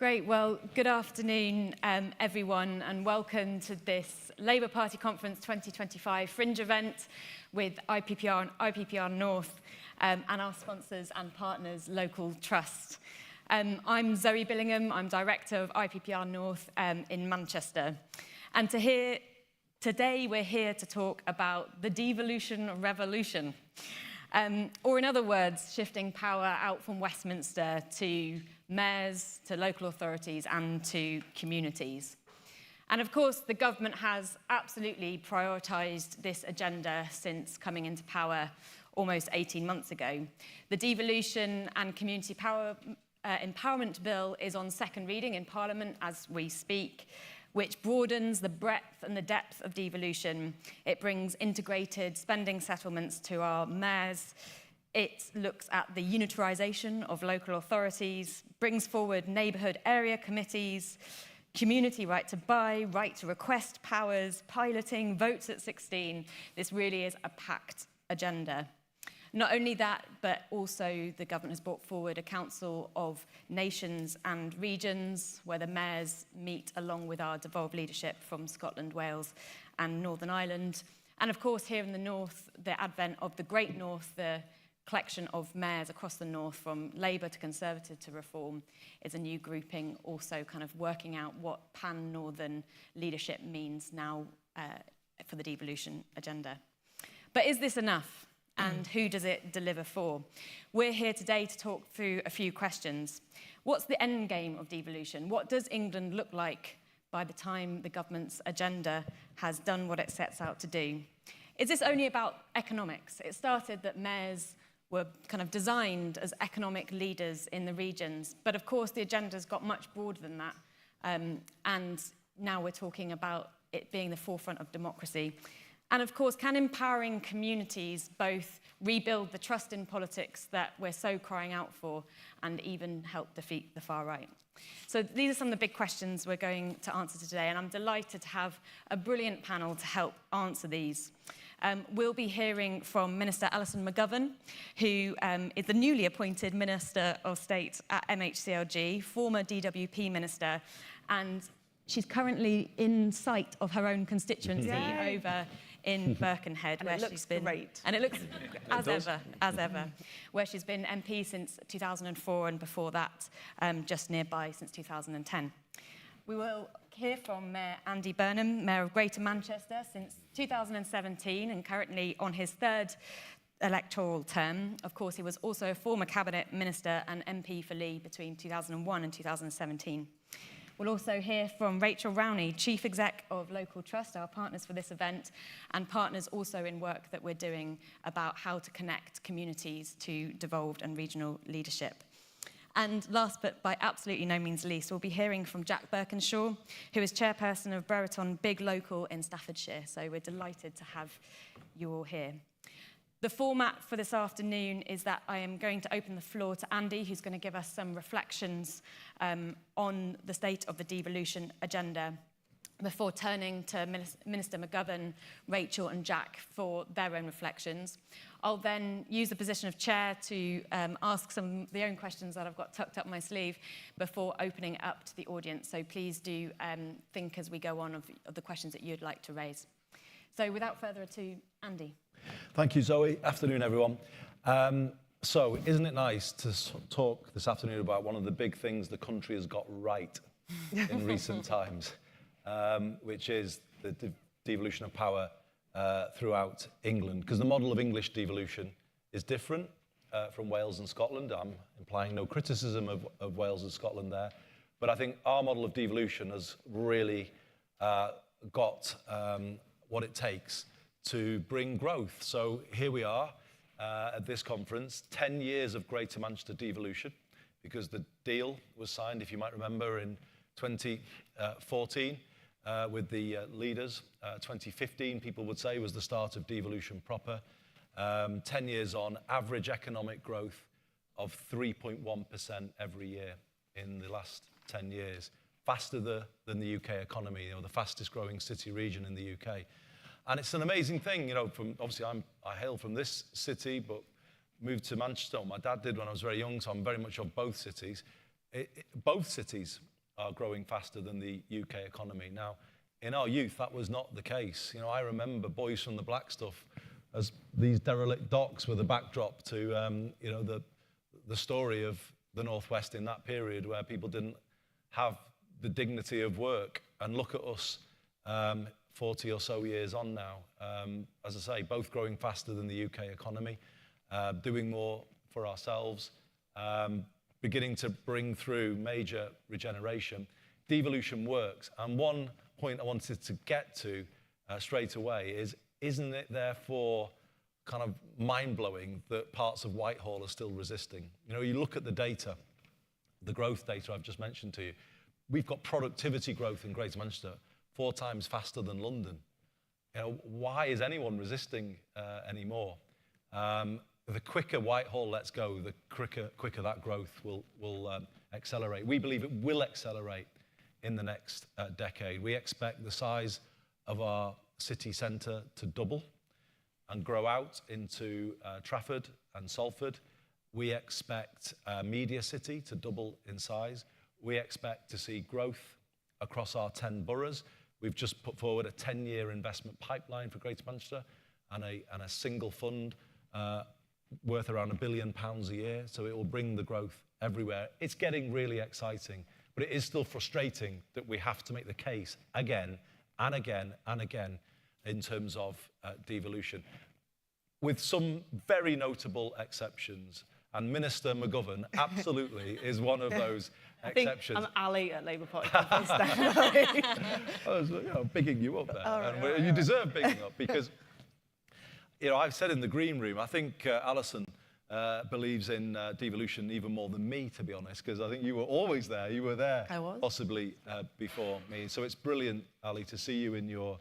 Great. Well, good afternoon, everyone, and welcome to this Labour Party Conference 2025 Fringe event with IPPR and IPPR North and our sponsors and partners, Local Trust. I'm Zoe Billingham. I'm Director of IPPR North in Manchester. And today we're here to talk about the devolution revolution. Or in other words, shifting power out from Westminster to mayors, to local authorities and to communities. And of course, the government has absolutely prioritised this agenda since coming into power almost 18 months ago. The Devolution and Community Power Empowerment Bill is on second reading in Parliament as we speak, which broadens the breadth and the depth of devolution. It brings integrated spending settlements to our mayors. It looks at the unitarisation of local authorities, brings forward neighbourhood area committees, community right to buy, right to request powers, piloting, votes at 16. This really is a packed agenda. Not only that, but also the government has brought forward a council of nations and regions where the mayors meet along with our devolved leadership from Scotland, Wales and Northern Ireland. And of course, here in the north, the advent of the Great North, the collection of mayors across the north from Labour to Conservative to Reform is a new grouping, also kind of working out what pan-northern leadership means now for the devolution agenda. But is this enough? And who does it deliver for? We're here today to talk through a few questions. What's the end game of devolution? What does England look like by the time the government's agenda has done what it sets out to do? Is this only about economics? It started that mayors were kind of designed as economic leaders in the regions, but of course the agenda's got much broader than that. And now we're talking about it being the forefront of democracy. And of course, can empowering communities both rebuild the trust in politics that we're so crying out for and even help defeat the far right? So these are some of the big questions we're going to answer today, and I'm delighted to have a brilliant panel to help answer these. We'll be hearing from Minister Alison McGovern, who is the newly appointed Minister of State at MHCLG, former DWP Minister, and she's currently in sight of her own constituency over in Birkenhead, and where it looks she's been great. And it looks as ever, where she's been MP since 2004, and before that, just nearby since 2010. We will hear from Mayor Andy Burnham, Mayor of Greater Manchester since 2017, and currently on his third electoral term. Of course, he was also a former cabinet minister and MP for Lee between 2001 and 2017. We'll also hear from Rachel Rowney, Chief Exec of Local Trust, our partners for this event, and partners also in work that we're doing about how to connect communities to devolved and regional leadership. And last but by absolutely no means least, we'll be hearing from Jack Birkinshaw, who is chairperson of Brereton Big Local in Staffordshire. So we're delighted to have you all here. The format for this afternoon is that I am going to open the floor to Andy, who's going to give us some reflections on the state of the devolution agenda, before turning to Minister McGovern, Rachel and Jack for their own reflections. I'll then use the position of chair to ask some of the own questions that I've got tucked up my sleeve before opening it up to the audience. So please do think as we go on of the questions that you'd like to raise. So without further ado, Andy. Thank you, Zoe. Afternoon, everyone. So isn't it nice to talk this afternoon about one of the big things the country has got right in recent times, which is the devolution of power throughout England? Because the model of English devolution is different from Wales and Scotland. I'm implying no criticism of Wales and Scotland there. But I think our model of devolution has really got what it takes to bring growth. So here we are at this conference, 10 years of Greater Manchester devolution, because the deal was signed, if you might remember, in 2014 with the leaders. 2015, people would say, was the start of devolution proper. 10 years on, average economic growth of 3.1% every year in the last 10 years, faster than the UK economy, the fastest growing city region in the UK. And it's an amazing thing, obviously I hail from this city, but moved to Manchester, my dad did when I was very young, so I'm very much of both cities. both cities are growing faster than the UK economy. Now, in our youth, that was not the case. You know, I remember Boys from the Black Stuff as these derelict docks were the backdrop to, you know, the story of the Northwest in that period where people didn't have the dignity of work. And look at us 40 or so years on now. As I say, both growing faster than the UK economy, doing more for ourselves, beginning to bring through major regeneration. Devolution works. And one point I wanted to get to straight away is, isn't it therefore kind of mind-blowing that parts of Whitehall are still resisting? You know, you look at the data, the growth data I've just mentioned to you. We've got productivity growth in Greater Manchester 4 times faster than London. You know, why is anyone resisting anymore? The quicker Whitehall lets go, the quicker that growth will accelerate. We believe it will accelerate in the next decade. We expect the size of our city centre to double and grow out into Trafford and Salford. We expect Media City to double in size. We expect to see growth across our 10 boroughs. We've just put forward a 10-year investment pipeline for Greater Manchester and a single fund worth around £1 billion a year, so it will bring the growth everywhere. It's getting really exciting, but it is still frustrating that we have to make the case again and again and again in terms of devolution, with some very notable exceptions. And Minister McGovern absolutely is one of those exceptions. I think I'm Ali at Labour Party conference, definitely. I was, you know, bigging you up there. Right, and you deserve bigging up because, you know, I've said in the green room, I think Alison believes in devolution even more than me, to be honest, because I think you were always there. You were there. I was. Possibly before me. So it's brilliant, Ali, to see you in your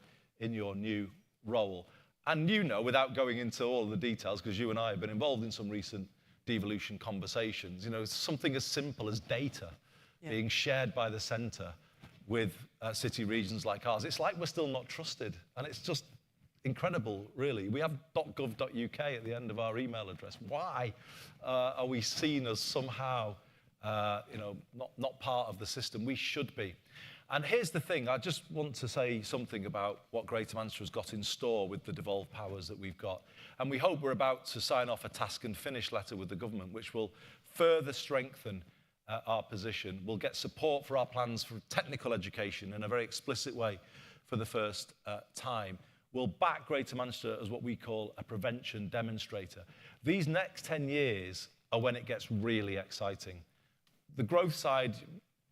new role. And you know, without going into all the details, because you and I have been involved in some recent devolution conversations, you know, something as simple as data being shared by the centre with city regions like ours. It's like we're still not trusted, and it's just incredible, really. We have .gov.uk at the end of our email address. Why are we seen as somehow, you know, not part of the system? We should be. And here's the thing, I just want to say something about what Greater Manchester has got in store with the devolved powers that we've got. And we hope we're about to sign off a task and finish letter with the government, which will further strengthen our position. We'll get support for our plans for technical education in a very explicit way for the first time. We'll back Greater Manchester as what we call a prevention demonstrator. These next 10 years are when it gets really exciting. The growth side,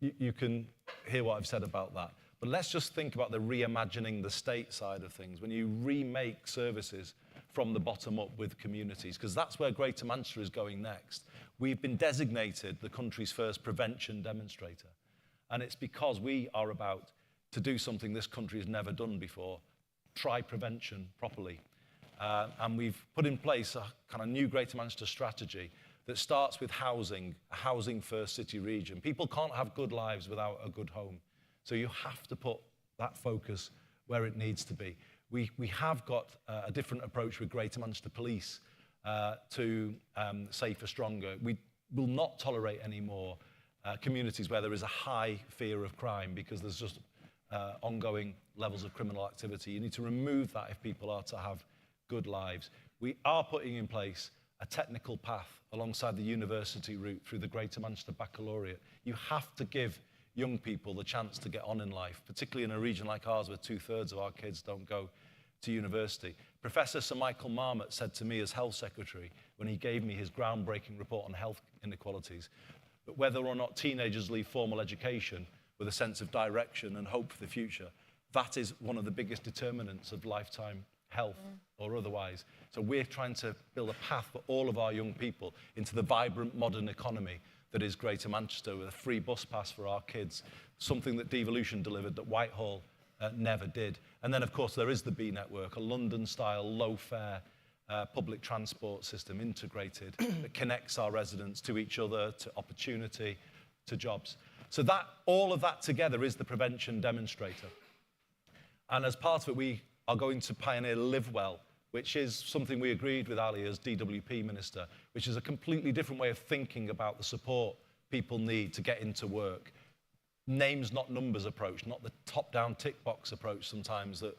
you can hear what I've said about that. But let's just think about the reimagining the state side of things, when you remake services from the bottom up with communities, because that's where Greater Manchester is going next. We've been designated the country's first prevention demonstrator. And it's because we are about to do something this country has never done before, try prevention properly. And we've put in place a kind of new Greater Manchester strategy that starts with housing, a housing-first city region. People can't have good lives without a good home. So you have to put that focus where it needs to be. We have got a different approach with Greater Manchester Police to Safer, Stronger. We will not tolerate anymore communities where there is a high fear of crime because there's just ongoing levels of criminal activity. You need to remove that if people are to have good lives. We are putting in place a technical path alongside the university route through the Greater Manchester Baccalaureate. You have to give young people the chance to get on in life, particularly in a region like ours where 2/3 of our kids don't go to university. Professor Sir Michael Marmot said to me as Health Secretary when he gave me his groundbreaking report on health inequalities that whether or not teenagers leave formal education with a sense of direction and hope for the future, that is one of the biggest determinants of lifetime health or otherwise. So we're trying to build a path for all of our young people into the vibrant modern economy that is Greater Manchester, with a free bus pass for our kids, something that devolution delivered that Whitehall never did. And then, of course, there is the B network, a London-style, low-fare public transport system integrated that connects our residents to each other, to opportunity, to jobs. So that, all of that together is the prevention demonstrator. And as part of it, we are going to pioneer Live Well, which is something we agreed with Ali as DWP Minister, which is a completely different way of thinking about the support people need to get into work. Names, not numbers approach, not the top-down tick box approach sometimes that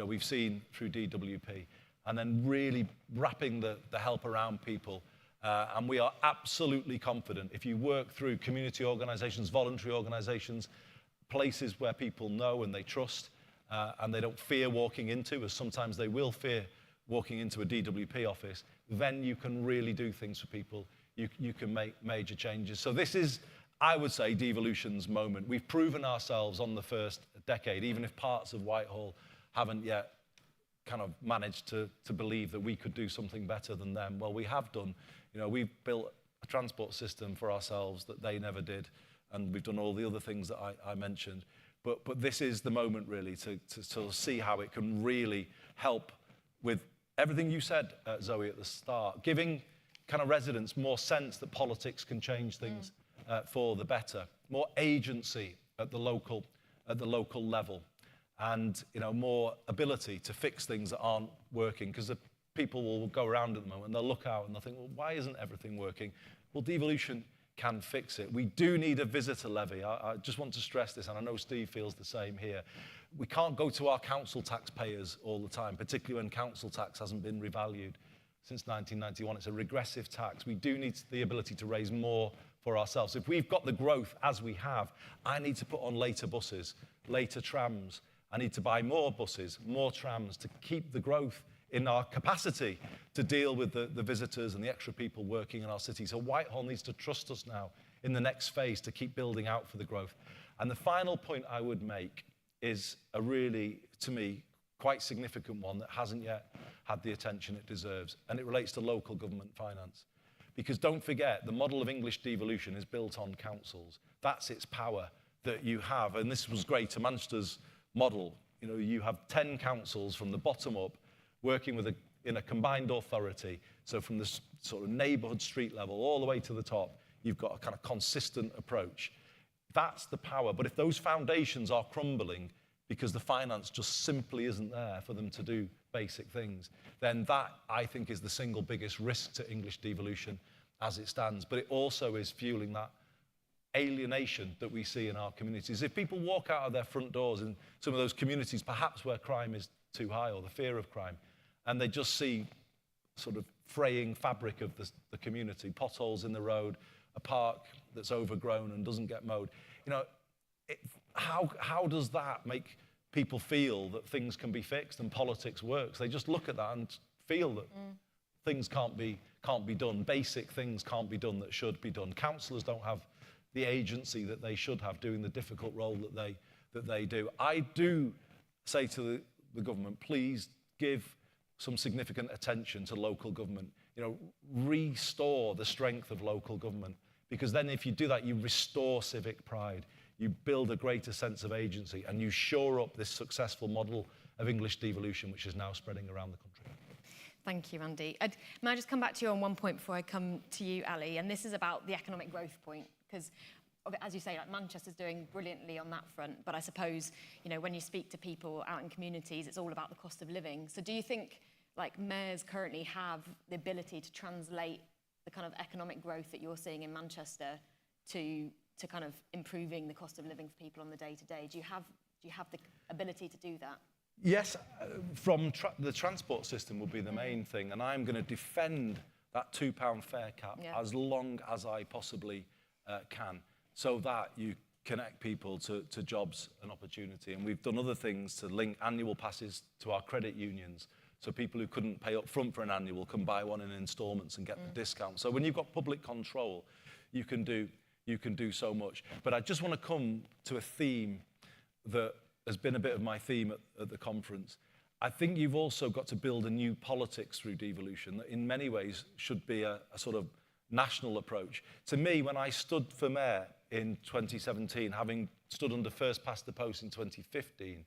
we've seen through DWP, and then really wrapping the help around people. And we are absolutely confident if you work through community organisations, voluntary organisations, places where people know and they trust, and they don't fear walking into, as sometimes they will fear walking into a DWP office, then you can really do things for people. You can make major changes. So this is, I would say, devolution's moment. We've proven ourselves on the first decade, even if parts of Whitehall haven't yet kind of managed to believe that we could do something better than them. Well, we have done. We've built a transport system for ourselves that they never did, and we've done all the other things that I mentioned. But this is the moment, really, to sort of see how it can really help with everything you said, Zoe, at the start, giving kind of residents more sense that politics can change things for the better, more agency at the local level, and more ability to fix things that aren't working, because the people will go around at the moment and they'll look out and they'll think, well, why isn't everything working? Well, devolution can fix it. We do need a visitor levy. I just want to stress this, and I know Steve feels the same here. We can't go to our council taxpayers all the time, particularly when council tax hasn't been revalued since 1991. It's a regressive tax. We do need the ability to raise more for ourselves. If we've got the growth as we have, I need to put on later buses, later trams. I need to buy more buses, more trams to keep the growth in our capacity to deal with the visitors and the extra people working in our city. So Whitehall needs to trust us now in the next phase to keep building out for the growth. And the final point I would make is a really, to me, quite significant one that hasn't yet had the attention it deserves, and it relates to local government finance. Because don't forget, the model of English devolution is built on councils. That's its power that you have, and this was Greater Manchester's model. You have 10 councils from the bottom up working in a combined authority. So from the sort of neighbourhood street level all the way to the top, you've got a kind of consistent approach. That's the power. But if those foundations are crumbling because the finance just simply isn't there for them to do basic things, then that, I think, is the single biggest risk to English devolution as it stands. But it also is fueling that alienation that we see in our communities. If people walk out of their front doors in some of those communities, perhaps where crime is too high or the fear of crime, and they just see sort of fraying fabric of the community, potholes in the road, a park that's overgrown and doesn't get mowed, how does that make people feel that things can be fixed and politics works? They just look at that and feel that things can't be done, basic things can't be done that should be done. Councillors don't have the agency that they should have doing the difficult role that they do. I do say to the government, please give some significant attention to local government. Restore the strength of local government, because then if you do that, you restore civic pride, you build a greater sense of agency, and you shore up this successful model of English devolution, which is now spreading around the country. Thank you, Andy. May I just come back to you on one point before I come to you, Ali? And this is about the economic growth point, because as you say, Manchester's doing brilliantly on that front, but I suppose, when you speak to people out in communities, it's all about the cost of living. So do you think, mayors currently have the ability to translate the kind of economic growth that you're seeing in Manchester to kind of improving the cost of living for people on the day-to-day? Do you have the ability to do that? Yes, from the transport system will be the main thing, and I'm going to defend that £2 fare cap as long as I possibly can, so that you connect people to jobs and opportunity. And we've done other things to link annual passes to our credit unions, so people who couldn't pay up front for an annual can buy one in instalments and get the discount. So when you've got public control, you can do so much. But I just want to come to a theme that has been a bit of my theme at the conference. I think you've also got to build a new politics through devolution that in many ways should be a sort of national approach. To me, when I stood for mayor in 2017, having stood under first past the post in 2015,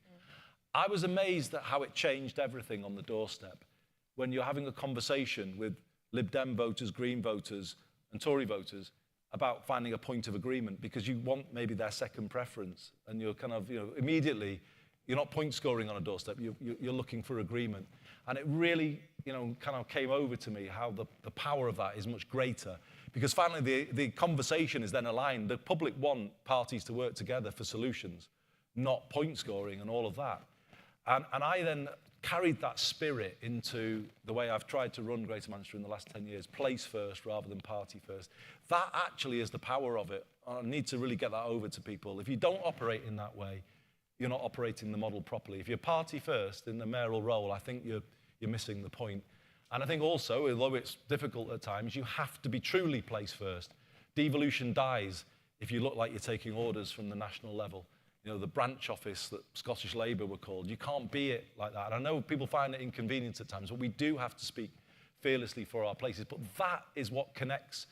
I was amazed at how it changed everything on the doorstep. When you're having a conversation with Lib Dem voters, Green voters, and Tory voters about finding a point of agreement, because you want maybe their second preference, and you're kind of, immediately You're not point scoring on a doorstep. You're looking for agreement. And it really, kind of came over to me how the power of that is much greater. Because finally, the conversation is then aligned. The public want parties to work together for solutions, not point scoring and all of that. And I then carried that spirit into the way I've tried to run Greater Manchester in the last 10 years, place first rather than party first. That actually is the power of it. I need to really get that over to people. If you don't operate in that way, you're not operating the model properly. If you're party first in the mayoral role, I think you're missing the point. And I think also, although it's difficult at times, you have to be truly place first. Devolution dies if you look like you're taking orders from the national level. The branch office that Scottish Labour were called. You can't be it like that. And I know people find it inconvenient at times, but we do have to speak fearlessly for our places. But that is what connects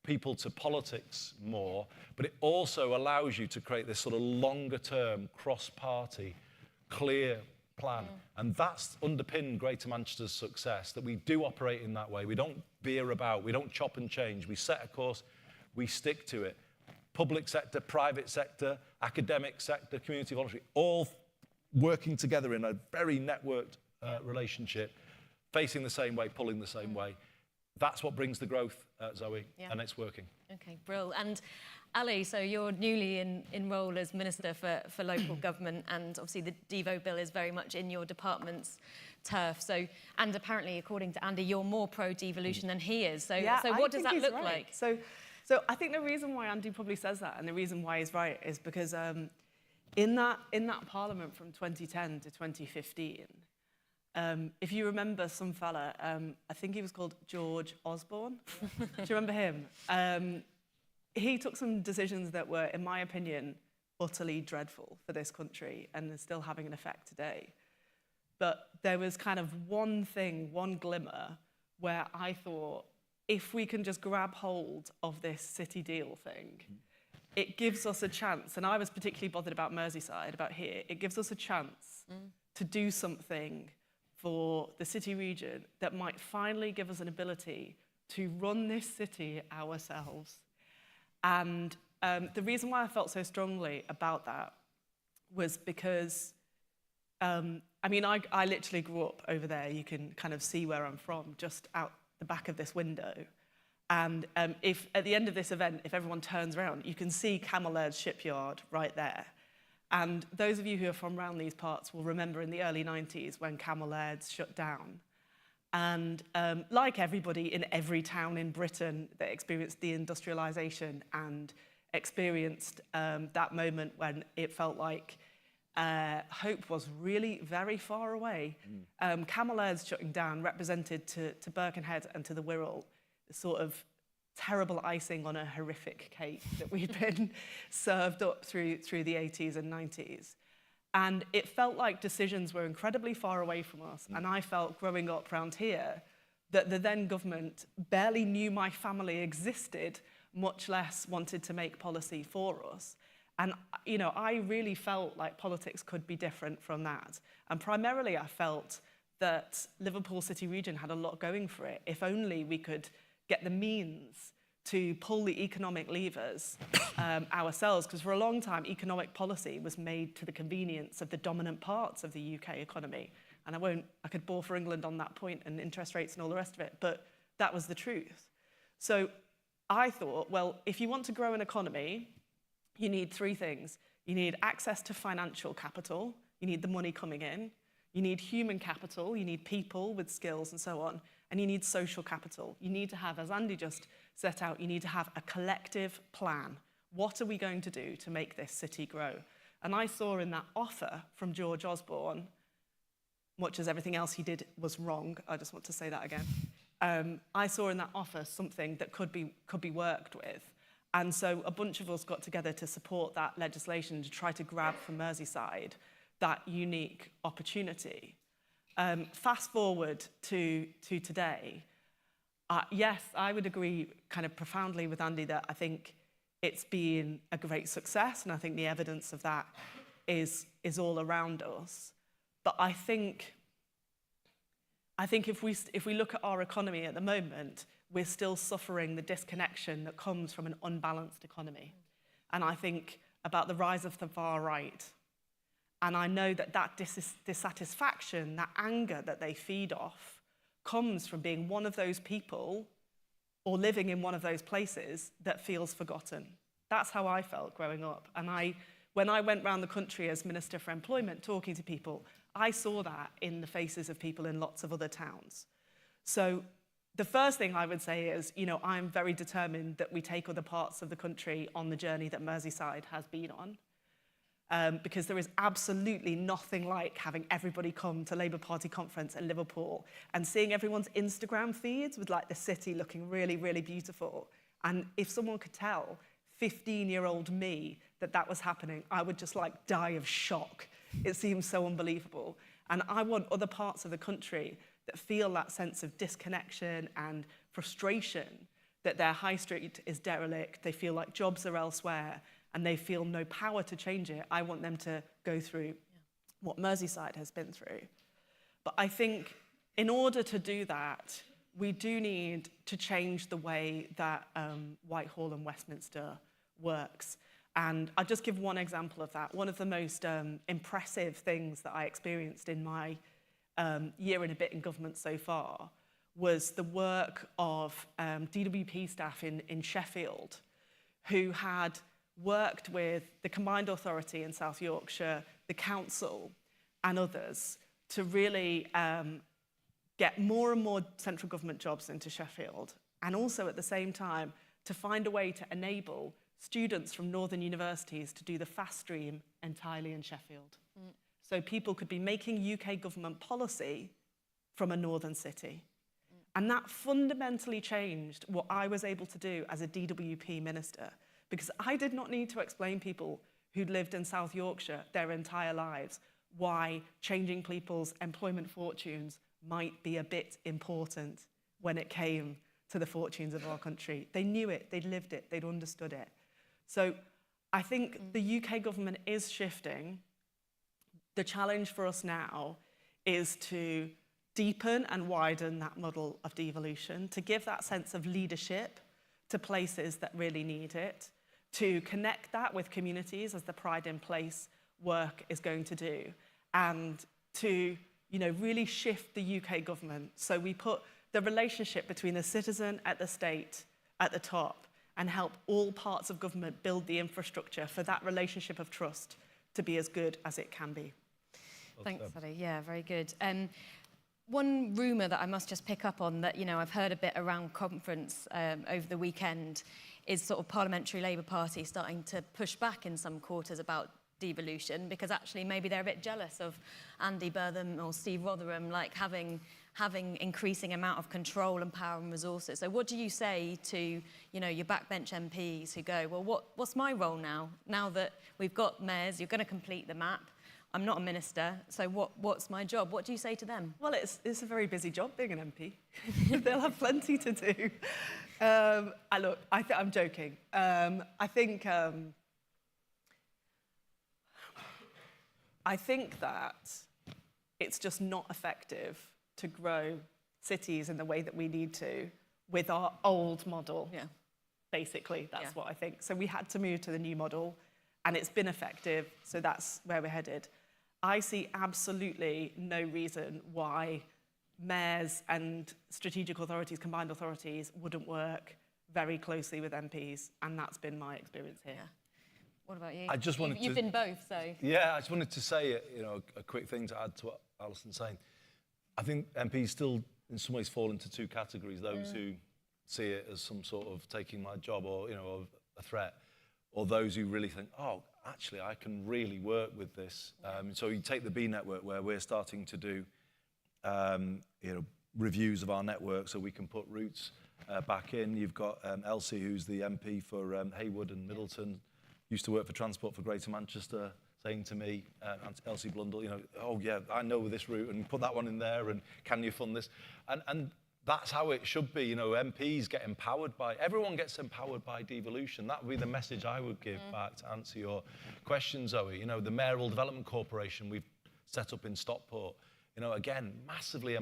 people to politics more. But it also allows you to create this sort of longer-term, cross-party, clear plan. And that's underpinned Greater Manchester's success, that we do operate in that way. We don't veer about. We don't chop and change. We set a course. We stick to it. Public sector, private sector, academic sector, community voluntary, all working together in a very networked relationship, facing the same way, pulling the same way. That's what brings the growth, Zoe, and it's working. Okay, brilliant. And Ali, so you're newly in role as Minister for Local Government, and obviously the Devo bill is very much in your department's turf. So, and apparently, according to Andy, you're more pro-devolution than he is. So, so what does that look like? So I think the reason why Andy probably says that, and the reason why he's right, is because in that Parliament from 2010 to 2015, if you remember some fella, I think he was called George Osborne. Do you remember him? He took some decisions that were, in my opinion, utterly dreadful for this country and are still having an effect today. But there was kind of one thing, one glimmer, where I thought, if we can just grab hold of this city deal thing, it gives us a chance, and I was particularly bothered about Merseyside, about here, it gives us a chance to do something for the city region that might finally give us an ability to run this city ourselves. And the reason why I felt so strongly about that was because, I mean, I literally grew up over there. You can kind of see where I'm from, just out the back of this window. And if at the end of this event, if everyone turns around, you can see Camel Laird's shipyard right there. And those of you who are from around these parts will remember in the early 90s when Camel Laird's shut down. And like everybody in every town in Britain that experienced deindustrialization and experienced that moment when it felt like hope was really very far away. Camel Laird's shutting down represented to Birkenhead and to the Wirral the sort of terrible icing on a horrific cake that we'd been served up through the 80s and 90s. And it felt like decisions were incredibly far away from us. And I felt growing up around here that the then government barely knew my family existed, much less wanted to make policy for us. And, you know, I really felt like politics could be different from that. And primarily I felt that Liverpool City Region had a lot going for it. If only we could get the means to pull the economic levers ourselves, because for a long time, economic policy was made to the convenience of the dominant parts of the UK economy. And I could bore for England on that point and interest rates and all the rest of it, but that was the truth. So I thought, well, if you want to grow an economy, you need three things. You need access to financial capital, you need the money coming in, you need human capital, you need people with skills and so on, and you need social capital. You need to have, as Andy just set out, you need to have a collective plan. What are we going to do to make this city grow? And I saw in that offer from George Osborne, much as everything else he did was wrong, I just want to say that again, I saw in that offer something that could be worked with. And so a bunch of us got together to support that legislation, to try to grab from Merseyside that unique opportunity. Fast forward to today, yes, I would agree kind of profoundly with Andy that I think it's been a great success, and I think the evidence of that is all around us. But I think if we look at our economy at the moment, we're still suffering the disconnection that comes from an unbalanced economy. And I think about the rise of the far right And I know that that dissatisfaction, that anger that they feed off, comes from being one of those people or living in one of those places that feels forgotten. That's how I felt growing up. And when I went around the country as Minister for Employment talking to people, I saw that in the faces of people in lots of other towns. So the first thing I would say is, I'm very determined that we take other parts of the country on the journey that Merseyside has been on. Because there is absolutely nothing like having everybody come to Labour Party conference in Liverpool and seeing everyone's Instagram feeds with like the city looking really, really beautiful. And if someone could tell 15-year-old me that was happening, I would just like die of shock. It seems so unbelievable. And I want other parts of the country that feel that sense of disconnection and frustration, that their high street is derelict, they feel like jobs are elsewhere, and they feel no power to change it. I want them to go through what Merseyside has been through. But I think in order to do that, we do need to change the way that Whitehall and Westminster works. And I'll just give one example of that. One of the most impressive things that I experienced in my year and a bit in government so far was the work of DWP staff in Sheffield, who had worked with the Combined Authority in South Yorkshire, the council, and others to really get more and more central government jobs into Sheffield, and also at the same time to find a way to enable students from northern universities to do the fast stream entirely in Sheffield. So people could be making UK government policy from a northern city. And that fundamentally changed what I was able to do as a DWP minister, because I did not need to explain people who'd lived in South Yorkshire their entire lives why changing people's employment fortunes might be a bit important when it came to the fortunes of our country. They knew it, they'd lived it, they'd understood it. So I think the UK government is shifting. The challenge for us now is to deepen and widen that model of devolution, to give that sense of leadership to places that really need it, to connect that with communities as the Pride in Place work is going to do, and to really shift the UK government so we put the relationship between the citizen at the state at the top and help all parts of government build the infrastructure for that relationship of trust to be as good as it can be. Thanks, Sally. Yeah, very good. One rumour that I must just pick up on that, I've heard a bit around conference over the weekend is sort of Parliamentary Labour Party starting to push back in some quarters about devolution, because actually maybe they're a bit jealous of Andy Burtham or Steve Rotherham, like having increasing amount of control and power and resources. So what do you say to, your backbench MPs who go, well, what's my role now? Now that we've got mayors, you're going to complete the map. I'm not a minister, so what's my job? What do you say to them? Well, it's a very busy job being an MP. They'll have plenty to do. I'm joking. I think that it's just not effective to grow cities in the way that we need to with our old model. Yeah. Basically, that's what I think. So we had to move to the new model, and it's been effective, so that's where we're headed. I see absolutely no reason why mayors and strategic authorities, combined authorities, wouldn't work very closely with MPs, and that's been my experience here. Yeah. What about you? I just wanted You've been both, so... Yeah, I just wanted to say, a quick thing to add to what Alison's saying. I think MPs still, in some ways, fall into two categories: those who see it as some sort of taking my job or, a threat, or those who really think, oh, actually, I can really work with this. So you take the B network, where we're starting to do, reviews of our network so we can put routes back in. You've got Elsie, who's the MP for Haywood and Middleton, used to work for Transport for Greater Manchester, saying to me, Elsie Blundell, oh yeah, I know this route, and put that one in there, and can you fund this? And that's how it should be. MPs get empowered by, everyone gets empowered by devolution. That would be the message I would give back to answer your question, Zoe. The Mayoral Development Corporation we've set up in Stockport, again, massively,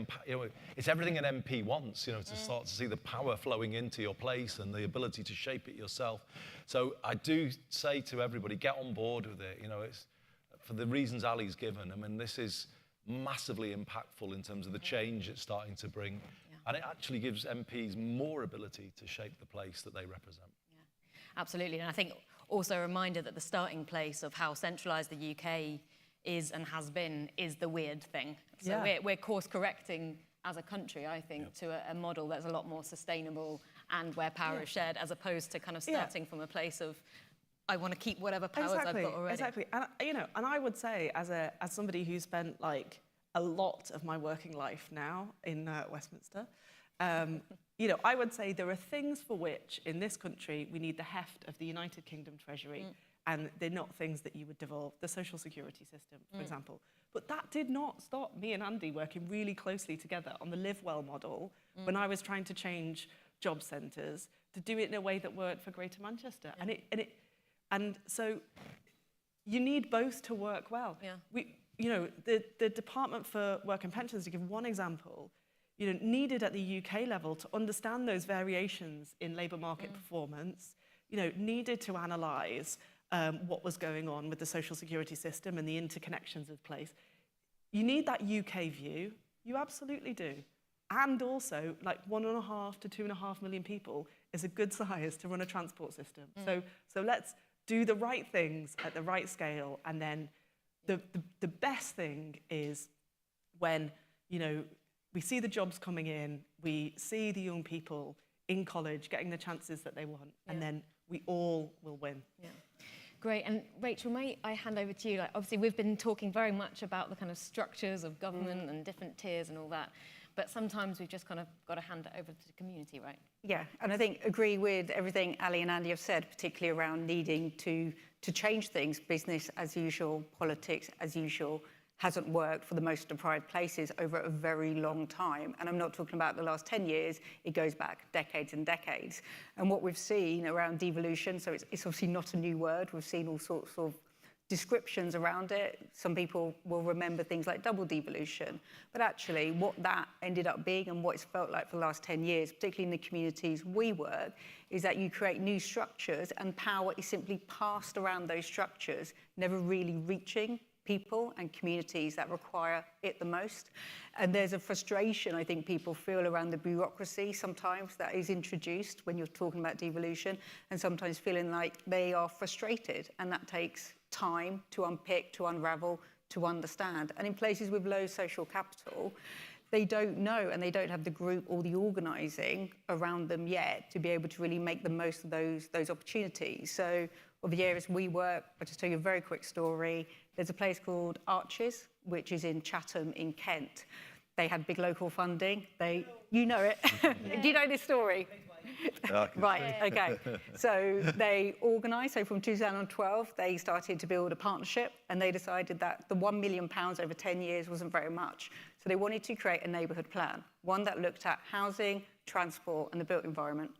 it's everything an MP wants, to start to see the power flowing into your place and the ability to shape it yourself. So I do say to everybody, get on board with it. It's for the reasons Ali's given. I mean, this is massively impactful in terms of the change it's starting to bring. And it actually gives MPs more ability to shape the place that they represent. Yeah, absolutely. And I think also a reminder that the starting place of how centralised the UK is and has been is the weird thing. So we're course correcting as a country, I think, to a model that's a lot more sustainable and where power is shared, as opposed to kind of starting from a place of, I want to keep whatever powers I've got already. Exactly. And, and I would say, as somebody who's spent like a lot of my working life now in Westminster, I would say there are things for which in this country we need the heft of the United Kingdom Treasury, and they're not things that you would devolve. The social security system, for example. But that did not stop me and Andy working really closely together on the Live Well model when I was trying to change job centres to do it in a way that worked for Greater Manchester. And so you need both to work well. The Department for Work and Pensions, to give one example, needed at the UK level to understand those variations in labour market performance, needed to analyse what was going on with the social security system and the interconnections of place. You need that UK view, you absolutely do. And also, like 1.5 to 2.5 million people is a good size to run a transport system. So let's do the right things at the right scale, and then the best thing is when, we see the jobs coming in, we see the young people in college getting the chances that they want, and then we all will win. Yeah. Great. And Rachel, may I hand over to you? Like, obviously, we've been talking very much about the kind of structures of government and different tiers and all that, but sometimes we've just kind of got to hand it over to the community, right? Yeah, and I think agree with everything Ali and Andy have said, particularly around needing to change things. Business as usual, politics as usual hasn't worked for the most deprived places over a very long time. And I'm not talking about the last 10 years, it goes back decades and decades. And what we've seen around devolution, so it's obviously not a new word, we've seen all sorts of descriptions around it. Some people will remember things like double devolution, but actually what that ended up being and what it's felt like for the last 10 years, particularly in the communities we work, is that you create new structures and power is simply passed around those structures, never really reaching people and communities that require it the most. And there's a frustration I think people feel around the bureaucracy sometimes that is introduced when you're talking about devolution, and sometimes feeling like they are frustrated, and that takes time to unpick, to unravel, to understand. And in places with low social capital, they don't know, and they don't have the group or the organising around them yet to be able to really make the most of those opportunities. So of the areas we work, I'll just tell you a very quick story. There's a place called Arches, which is in Chatham in Kent. They had big local funding. You know it. Do you know this story? Right, okay. So they organised, so from 2012, they started to build a partnership, and they decided that the £1 million over 10 years wasn't very much. So they wanted to create a neighbourhood plan, one that looked at housing, transport and the built environment.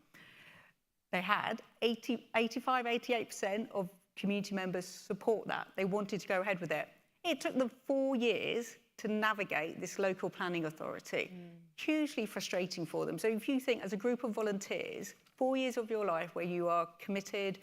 They had 88% of community members support that. They wanted to go ahead with it. It took them 4 years to navigate this local planning authority. Hugely frustrating for them. So if you think as a group of volunteers, 4 years of your life where you are committed,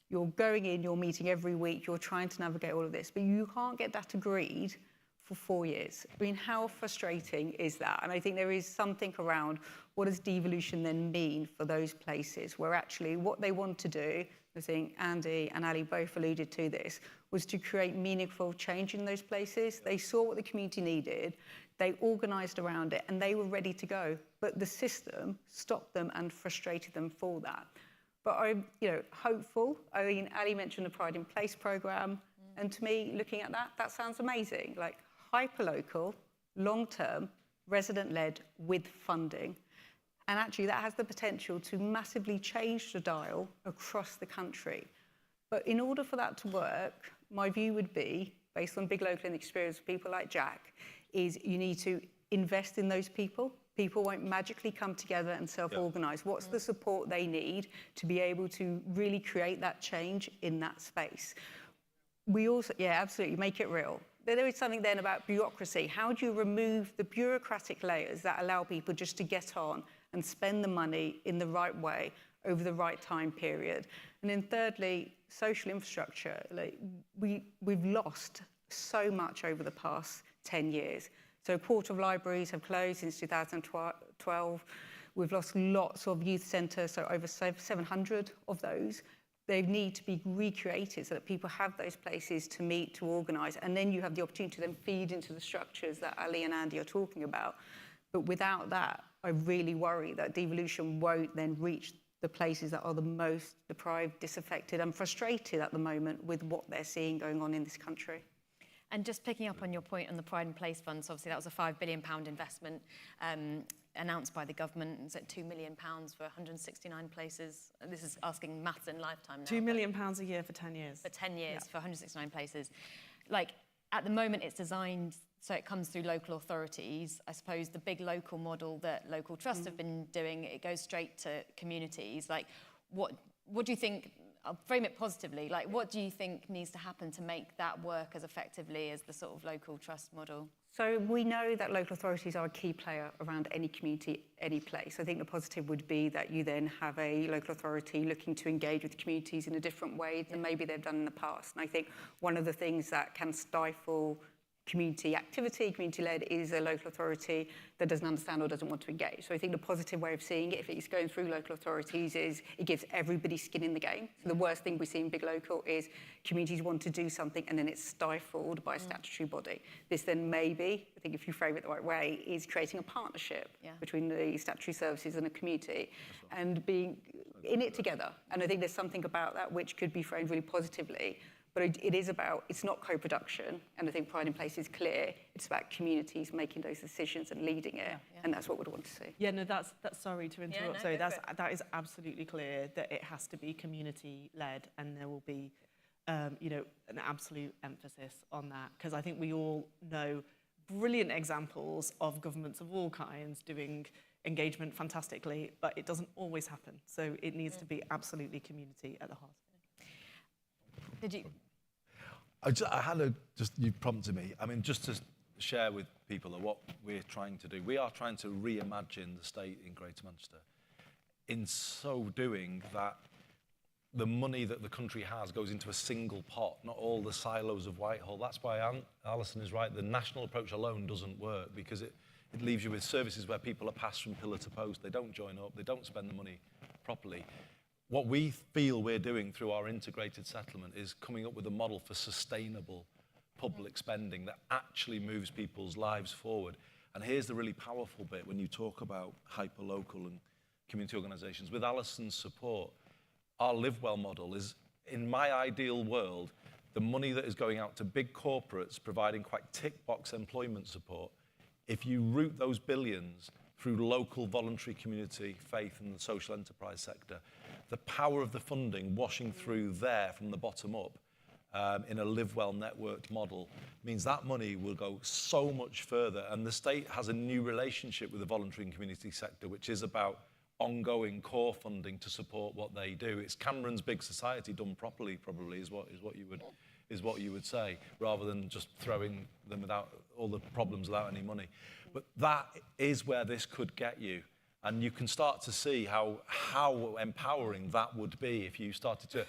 you're going in, you're meeting every week, you're trying to navigate all of this, but you can't get that agreed for 4 years. I mean, how frustrating is that? And I think there is something around what does devolution then mean for those places where actually what they want to do, I think Andy and Ali both alluded to this, was to create meaningful change in those places. They saw what the community needed, they organised around it, and they were ready to go. But the system stopped them and frustrated them for that. But I'm hopeful. I mean, Ali mentioned the Pride in Place programme, and to me, looking at that sounds amazing. Like hyperlocal, long-term, resident-led with funding. And actually that has the potential to massively change the dial across the country. But in order for that to work, my view would be, based on big local experience of people like Jack, is you need to invest in those people. People won't magically come together and self-organise. What's the support they need to be able to really create that change in that space? We also, absolutely, make it real. There is something then about bureaucracy. How do you remove the bureaucratic layers that allow people just to get on and spend the money in the right way over the right time period? And then thirdly, social infrastructure. Like we've lost so much over the past 10 years. So a quarter of libraries have closed since 2012. We've lost lots of youth centres, so over 700 of those. They need to be recreated so that people have those places to meet, to organise, and then you have the opportunity to then feed into the structures that Ali and Andy are talking about. But without that, I really worry that devolution won't then reach the places that are the most deprived, disaffected and frustrated at the moment with what they're seeing going on in this country. And just picking up on your point on the Pride and Place funds, obviously that was a £5 billion investment announced by the government. It's at £2 million for 169 places. This is asking maths in lifetime now. £2 million a year for 10 years. For 10 years, for 169 places. Like, at the moment, it's designed so it comes through local authorities. I suppose the big local model that local trusts have been doing, it goes straight to communities. Like, what do you think? I'll frame it positively. Like, what do you think needs to happen to make that work as effectively as the sort of local trust model? So we know that local authorities are a key player around any community, any place. I think the positive would be that you then have a local authority looking to engage with communities in a different way than maybe they've done in the past. And I think one of the things that can stifle community activity, community-led, is a local authority that doesn't understand or doesn't want to engage. So I think the positive way of seeing it, if it's going through local authorities, is it gives everybody skin in the game. So the worst thing we see in big local is communities want to do something and then it's stifled by a statutory body. This then maybe, I think if you frame it the right way, is creating a partnership between the statutory services and a community and being in it together. And I think there's something about that which could be framed really positively. But it is about, it's not co-production, and I think Pride in Place is clear. It's about communities making those decisions and leading it, and that's what we'd want to see. Yeah, no, that's sorry to interrupt. no, Sorry, that is absolutely clear that it has to be community-led, and there will be, you know, an absolute emphasis on that, because I think we all know brilliant examples of governments of all kinds doing engagement fantastically, but it doesn't always happen. So it needs to be absolutely community at the heart. Did you? I had you prompted me. I mean, just to share with people that what we're trying to do. We are trying to reimagine the state in Greater Manchester. In so doing, that the money that the country has goes into a single pot, not all the silos of Whitehall. That's why Alison is right. The national approach alone doesn't work, because it leaves you with services where people are passed from pillar to post. They don't join up. They don't spend the money properly. What we feel we're doing through our integrated settlement is coming up with a model for sustainable public spending that actually moves people's lives forward. And here's the really powerful bit when you talk about hyperlocal and community organisations. With Alison's support, our Live Well model is, in my ideal world, the money that is going out to big corporates providing quite tick-box employment support. If you route those billions through local voluntary community, faith and the social enterprise sector, the power of the funding washing through there from the bottom up in a Live Well networked model means that money will go so much further. And the state has a new relationship with the voluntary and community sector, which is about ongoing core funding to support what they do. It's Cameron's big society done properly, probably, is what you would say, rather than just throwing them without all the problems without any money. But that is where this could get you. And you can start to see how empowering that would be if you started to...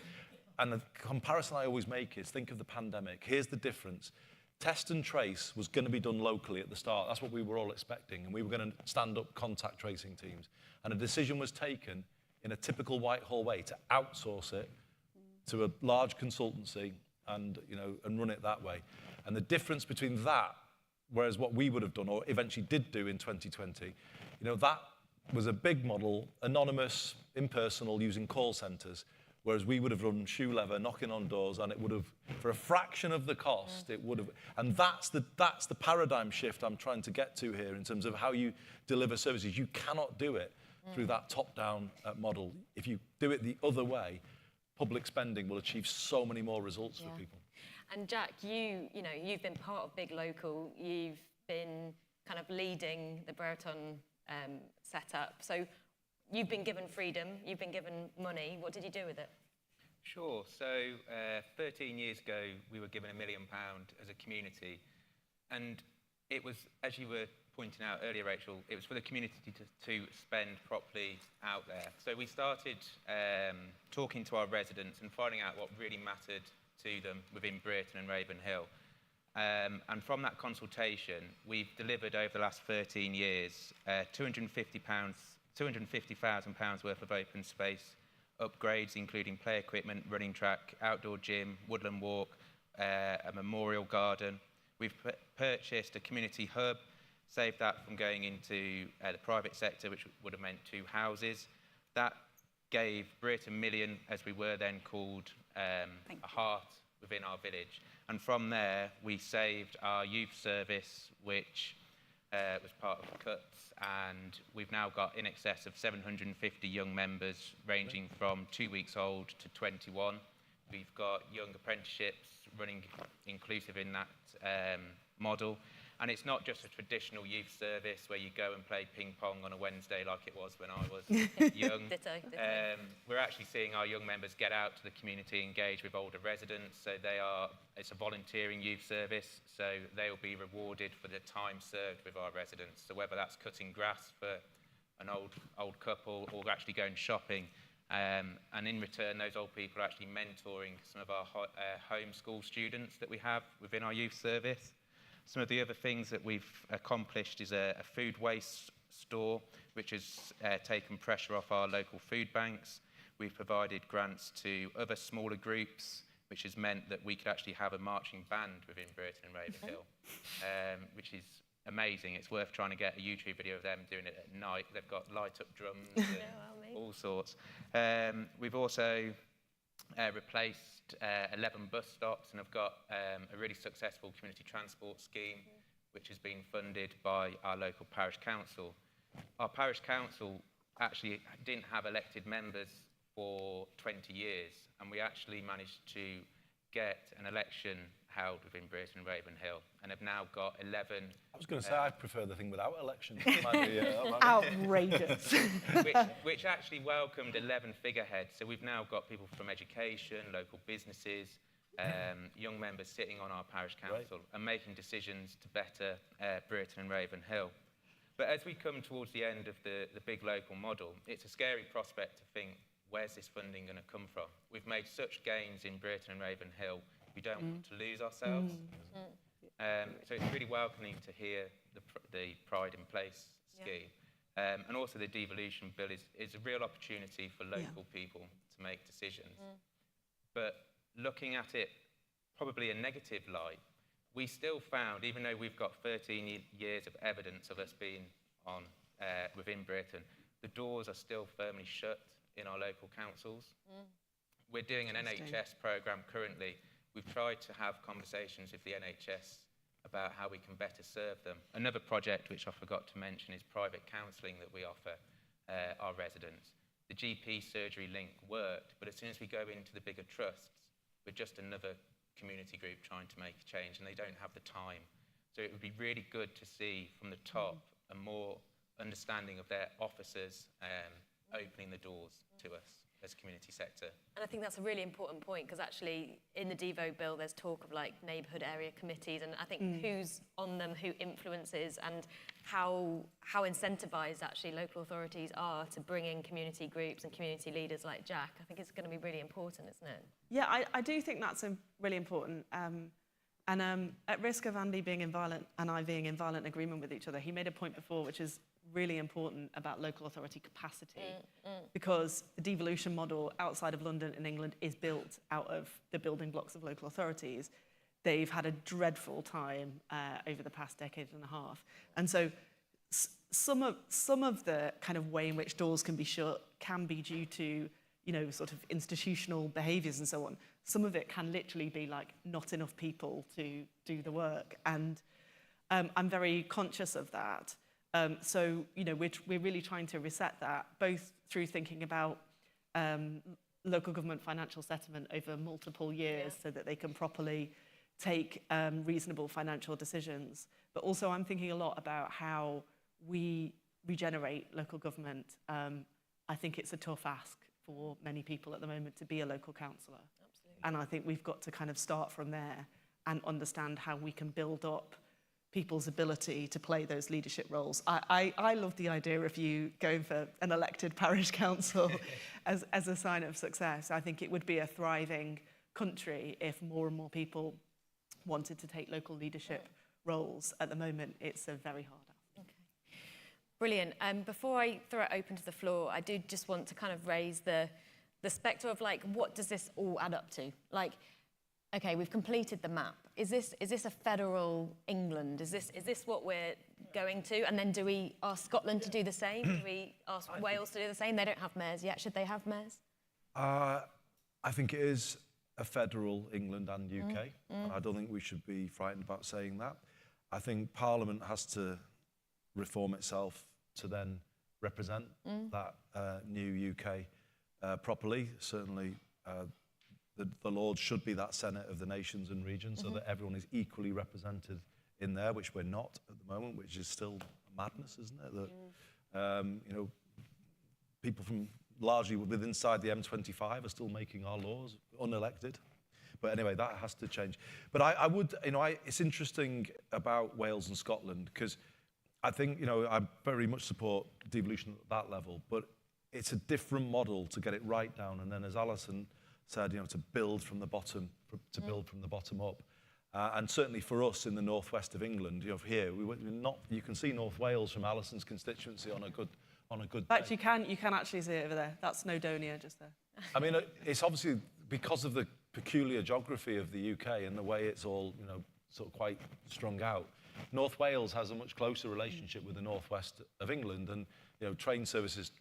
And the comparison I always make is, think of the pandemic. Here's the difference. Test and trace was going to be done locally at the start. That's what we were all expecting. And we were going to stand up contact tracing teams. And a decision was taken in a typical Whitehall way to outsource it to a large consultancy and run it that way. And the difference between that, whereas what we would have done or eventually did do in 2020, that was a big model, anonymous, impersonal, using call centres, whereas we would have run shoe leather, knocking on doors, and it would have, for a fraction of the cost, it would have... And that's the paradigm shift I'm trying to get to here in terms of how you deliver services. You cannot do it through that top-down model. If you do it the other way, public spending will achieve so many more results for people. And Jack, you've been part of Big Local. You've been kind of leading the Brereton setup. So you've been given freedom, you've been given money. What did you do with it? Sure. So 13 years ago, we were given £1 million as a community. And it was, as you were pointing out earlier, Rachel, it was for the community to spend properly out there. So we started talking to our residents and finding out what really mattered to them within Brereton and Ravenhill. And from that consultation, we've delivered over the last 13 years £250,000 worth of open space upgrades, including play equipment, running track, outdoor gym, woodland walk, a memorial garden. We've purchased a community hub, saved that from going into the private sector, which would have meant 2 houses. That gave Brit a million, as we were then called, a heart within our village. And from there, we saved our youth service, which was part of the cuts, and we've now got in excess of 750 young members, ranging from 2 weeks old to 21. We've got young apprenticeships running inclusive in that model. And it's not just a traditional youth service where you go and play ping pong on a Wednesday like it was when I was young. Ditto. We're actually seeing our young members get out to the community, engage with older residents. So it's a volunteering youth service, so they'll be rewarded for the time served with our residents. So whether that's cutting grass for an old couple or actually going shopping, and in return, those old people are actually mentoring some of our homeschool students that we have within our youth service. Some of the other things that we've accomplished is a food waste store, which has taken pressure off our local food banks. We've provided grants to other smaller groups, which has meant that we could actually have a marching band within Burton and Ravenhill, which is amazing. It's worth trying to get a YouTube video of them doing it at night. They've got light-up drums and all sorts. We've also replaced 11 bus stops, and have got a really successful community transport scheme, which has been funded by our local parish council. Our parish council actually didn't have elected members for 20 years, and we actually managed to get an election held within Burton and Ravenhill, and have now got 11. I was going to say, I prefer the thing without elections. Outrageous. which actually welcomed 11 figureheads. So we've now got people from education, local businesses, young members sitting on our parish council and making decisions to better Burton and Ravenhill. But as we come towards the end of the big local model, it's a scary prospect to think, where's this funding going to come from? We've made such gains in Burton and Ravenhill, we don't want to lose ourselves. So it's really welcoming to hear the Pride in Place scheme. And also the devolution bill is a real opportunity for local people to make decisions. But looking at it probably a negative light, we still found, even though we've got 13 years of evidence of us being on within Britain, the doors are still firmly shut in our local councils. We're doing an NHS programme currently. We've tried to have conversations with the NHS about how we can better serve them. Another project which I forgot to mention is private counselling that we offer our residents. The GP surgery link worked, but as soon as we go into the bigger trusts, we're just another community group trying to make a change, and they don't have the time. So it would be really good to see from the top a more understanding of their officers opening the doors to us as a community sector. And I think that's a really important point, because actually in the Devo bill there's talk of like neighbourhood area committees, and I think who's on them, who influences, and how incentivised actually local authorities are to bring in community groups and community leaders like Jack. I think it's going to be really important, isn't it? Yeah, I do think that's really important. And at risk of Andy being in violent and I being in violent agreement with each other, he made a point before which is really important about local authority capacity, because the devolution model outside of London and England is built out of the building blocks of local authorities. They've had a dreadful time over the past decade and a half. And so some of the kind of way in which doors can be shut can be due to, you know, sort of institutional behaviours and so on. Some of it can literally be like not enough people to do the work. And I'm very conscious of that. So, you know, we're really trying to reset that, both through thinking about local government financial settlement over multiple years so that they can properly take reasonable financial decisions. But also I'm thinking a lot about how we regenerate local government. I think it's a tough ask for many people at the moment to be a local councillor. Absolutely. And I think we've got to kind of start from there and understand how we can build up people's ability to play those leadership roles. I love the idea of you going for an elected parish council as a sign of success. I think it would be a thriving country if more and more people wanted to take local leadership roles. At the moment, it's a very hard ask. Okay. Brilliant. Before I throw it open to the floor, I do just want to kind of raise the spectre of like, what does this all add up to? Like, okay, we've completed the map. Is this a federal England? Is this what we're going to? And then do we ask Scotland to do the same? Do we ask Wales to do the same? They don't have mayors yet. Should they have mayors? I think it is a federal England and UK. And I don't think we should be frightened about saying that. I think Parliament has to reform itself to then represent that new UK properly. Certainly, the Lords should be that Senate of the nations and regions so that everyone is equally represented in there, which we're not at the moment, which is still madness, isn't it? That, you know, people from largely within inside the M25 are still making our laws, unelected. But anyway, that has to change. But I would, you know, it's interesting about Wales and Scotland because I think, you know, I very much support devolution at that level, but it's a different model to get it right down. And then as Alison said, you know, to build from the bottom, build from the bottom up. And certainly for us in the northwest of England, you know, here, you can see North Wales from Alison's constituency on a good day. In fact, you can actually see it over there. That's Snowdonia just there. I mean, it's obviously because of the peculiar geography of the UK and the way it's all, you know, sort of quite strung out. North Wales has a much closer relationship with the northwest of England, and you know, train services,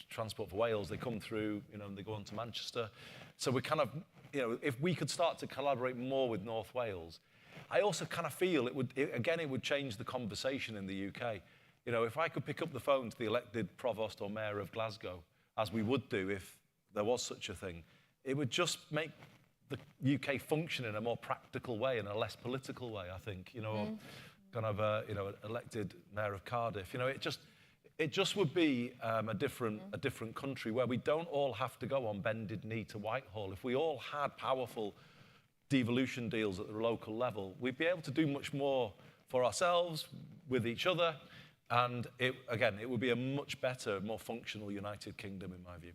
Transport for Wales, they come through, you know, and they go on to Manchester. So we're kind of, you know, if we could start to collaborate more with North Wales, I also kind of feel it would change the conversation in the UK. You know, if I could pick up the phone to the elected provost or mayor of Glasgow, as we would do if there was such a thing, it would just make the UK function in a more practical way and a less political way, I think. You know, kind of you know, elected mayor of Cardiff. You know, it just would be a different country where we don't all have to go on bended knee to Whitehall. If we all had powerful devolution deals at the local level, we'd be able to do much more for ourselves, with each other, and it would be a much better, more functional United Kingdom in my view.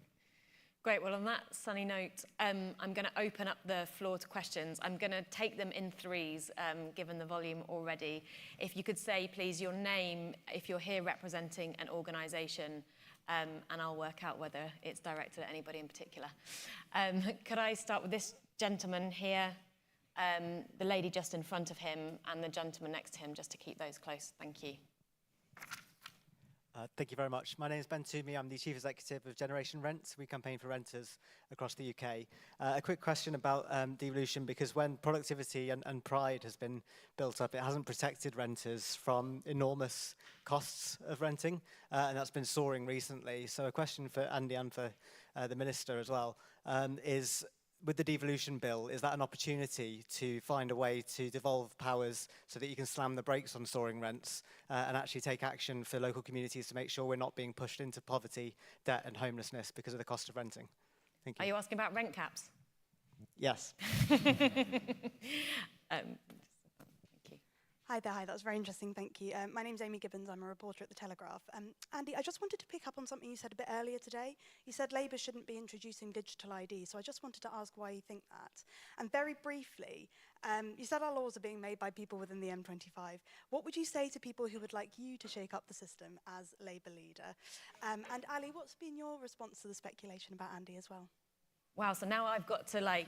Great. Well, on that sunny note, I'm going to open up the floor to questions. I'm going to take them in threes, given the volume already. If you could say, please, your name, if you're here representing an organisation, and I'll work out whether it's directed at anybody in particular. Could I start with this gentleman here, the lady just in front of him, and the gentleman next to him, just to keep those close. Thank you. Thank you very much. My name is Ben Toomey. I'm the Chief Executive of Generation Rent. We campaign for renters across the UK. A quick question about devolution, because when productivity and pride has been built up, it hasn't protected renters from enormous costs of renting, and that's been soaring recently. So a question for Andy and for the Minister as well is, with the devolution bill, is that an opportunity to find a way to devolve powers so that you can slam the brakes on soaring rents and actually take action for local communities to make sure we're not being pushed into poverty, debt and homelessness because of the cost of renting? Thank you. Are you asking about rent caps? Yes. Hi there, that was very interesting, thank you. My name's Amy Gibbons, I'm a reporter at The Telegraph. Andy, I just wanted to pick up on something you said a bit earlier today. You said Labour shouldn't be introducing digital ID, so I just wanted to ask why you think that. And very briefly, you said our laws are being made by people within the M25. What would you say to people who would like you to shake up the system as Labour leader? And Ali, what's been your response to the speculation about Andy as well? Wow, so now I've got to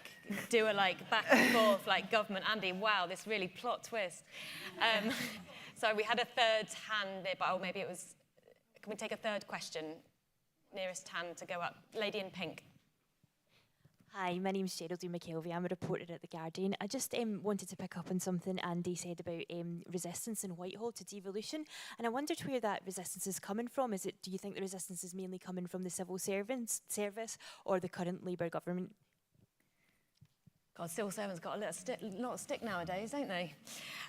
do a back and forth government Andy. Wow, this really plot twist. So we had a third hand there, but maybe it was. Can we take a third question? Nearest hand to go up. Lady in pink. Hi, my name's Geraldine McKelvey. I'm a reporter at The Guardian. I just wanted to pick up on something Andy said about resistance in Whitehall to devolution, and I wondered where that resistance is coming from. Do you think the resistance is mainly coming from the civil service or the current Labour government? God, civil servants got a lot of stick nowadays, don't they?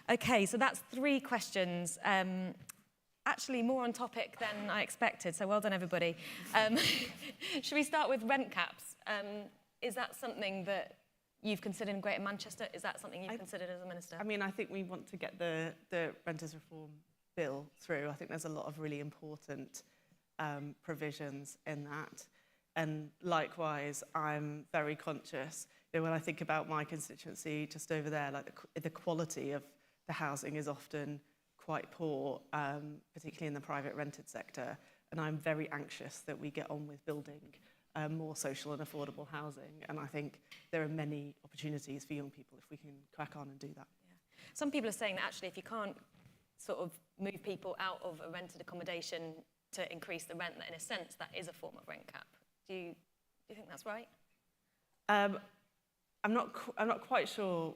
Okay, so that's three questions. Actually, more on topic than I expected, so well done, everybody. Should we start with rent caps? Is that something that you've considered in Greater Manchester? Is that something you've considered as a minister? I mean, I think we want to get the Renters Reform Bill through. I think there's a lot of really important provisions in that. And likewise, I'm very conscious, when I think about my constituency just over there, like the quality of the housing is often quite poor, particularly in the private rented sector. And I'm very anxious that we get on with building more social and affordable housing. And I think there are many opportunities for young people if we can crack on and do that. Yeah. Some people are saying that actually if you can't sort of move people out of a rented accommodation to increase the rent, that in a sense that is a form of rent cap. Do you think that's right? I'm not quite sure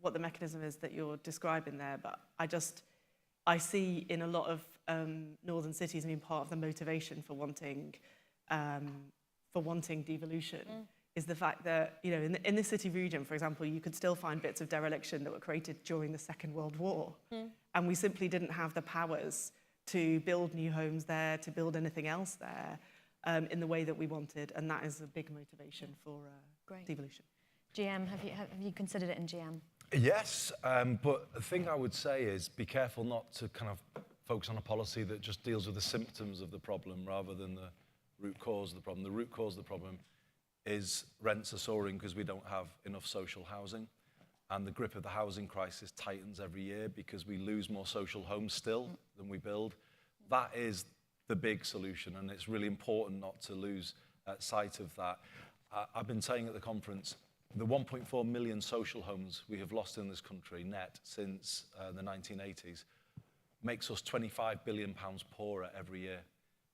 what the mechanism is that you're describing there, but I see in a lot of northern cities, part of the motivation for wanting devolution is the fact that, in the city region, for example, you could still find bits of dereliction that were created during the Second World War. And we simply didn't have the powers to build new homes there, to build anything else there in the way that we wanted. And that is a big motivation for devolution. GM, have you considered it in GM? Yes, but the thing I would say is be careful not to kind of focus on a policy that just deals with the symptoms of the problem rather than the root cause of the problem. The root cause of the problem is rents are soaring because we don't have enough social housing, and the grip of the housing crisis tightens every year because we lose more social homes still than we build. That is the big solution, and it's really important not to lose sight of that. I've been saying at the conference, the 1.4 million social homes we have lost in this country net since the 1980s makes us £25 billion poorer every year.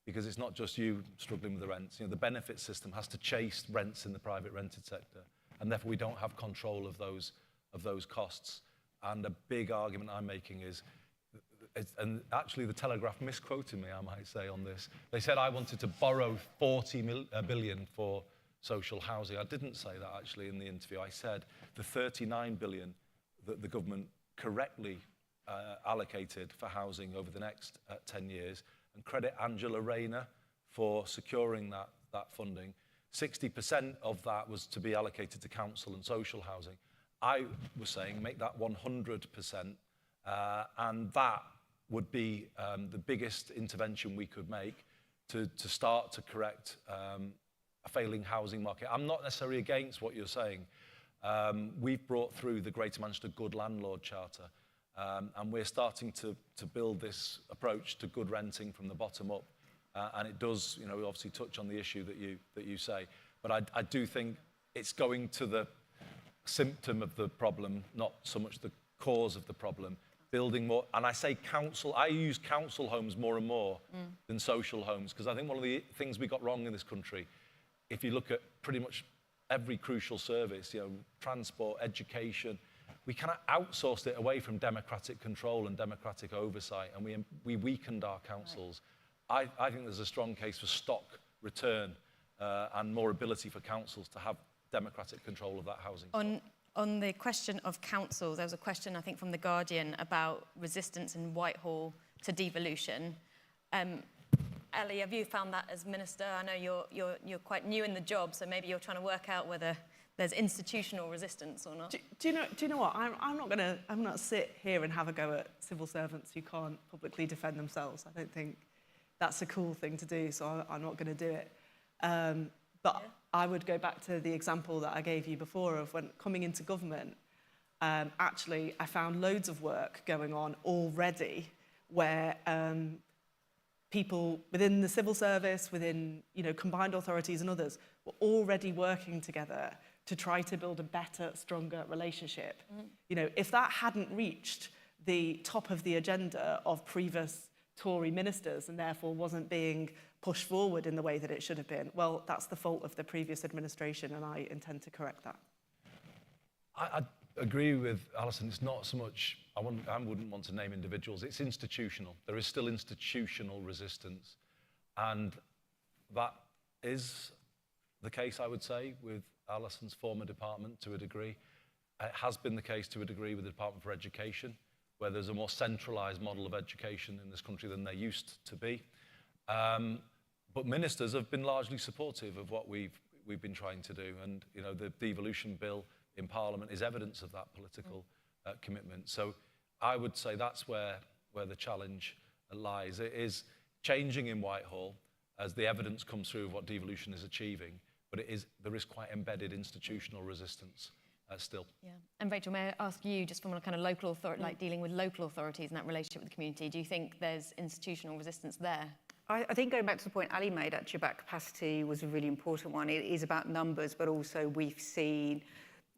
Because it's not just you struggling with the rents. The benefit system has to chase rents in the private rented sector, and therefore we don't have control of those costs. And a big argument I'm making is, and actually the Telegraph misquoted me, I might say, on this. They said I wanted to borrow 40 billion for social housing. I didn't say that actually in the interview. I said the 39 billion that the government correctly allocated for housing over the next 10 years, and credit Angela Rayner for securing that funding. 60% of that was to be allocated to council and social housing. I was saying make that 100%, and that would be the biggest intervention we could make to start to correct a failing housing market. I'm not necessarily against what you're saying. We've brought through the Greater Manchester Good Landlord Charter, and we're starting to build this approach to good renting from the bottom up. And it does, obviously touch on the issue that you say. But I do think it's going to the symptom of the problem, not so much the cause of the problem. Building more, and I use council homes more and more than social homes, because I think one of the things we got wrong in this country, if you look at pretty much every crucial service, transport, education, we kind of outsourced it away from democratic control and democratic oversight, and we weakened our councils. Right. I think there's a strong case for stock return and more ability for councils to have democratic control of that housing. On the question of councils, there was a question, I think, from The Guardian about resistance in Whitehall to devolution. Ellie, have you found that as Minister? I know you're quite new in the job, so maybe you're trying to work out whether there's institutional resistance or not. Do you know what? I'm not sit here and have a go at civil servants who can't publicly defend themselves. I don't think that's a cool thing to do, so I'm not going to do it. But yeah. I would go back to the example that I gave you before of when coming into government. Actually, I found loads of work going on already where people within the civil service, within combined authorities and others, were already working together to try to build a better, stronger relationship. If that hadn't reached the top of the agenda of previous Tory ministers and therefore wasn't being pushed forward in the way that it should have been, well, that's the fault of the previous administration, and I intend to correct that. I agree with Alison. It's not so much, I wouldn't want to name individuals, it's institutional. There is still institutional resistance. And that is the case, I would say, with Alison's former department to a degree. It has been the case to a degree with the Department for Education, where there's a more centralised model of education in this country than there used to be. But ministers have been largely supportive of what we've been trying to do. And the devolution bill in Parliament is evidence of that political commitment. So I would say that's where the challenge lies. It is changing in Whitehall. as the evidence comes through of what devolution is achieving, but there is quite embedded institutional resistance still. Yeah. And Rachel, may I ask you, just from a kind of local authority, like dealing with local authorities and that relationship with the community, do you think there's institutional resistance there? I think going back to the point Ali made, actually, about capacity was a really important one. It is about numbers, but also we've seen